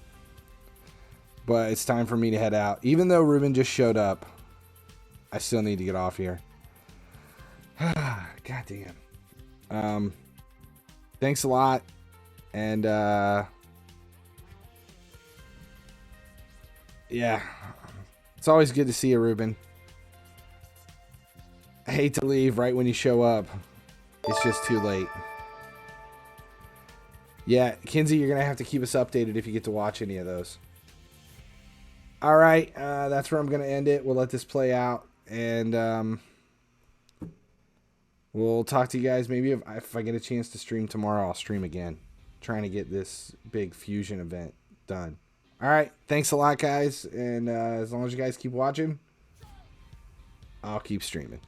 But it's time for me to head out. Even though Ruben just showed up, I still need to get off here. God damn. Thanks a lot. And, yeah. It's always good to see you, Ruben. I hate to leave right when you show up. It's just too late. Yeah, Kinsey, you're going to have to keep us updated if you get to watch any of those. All right, that's where I'm going to end it. We'll let this play out, and we'll talk to you guys. Maybe if I get a chance to stream tomorrow, I'll stream again, trying to get this big fusion event done. All right, thanks a lot, guys, and as long as you guys keep watching, I'll keep streaming.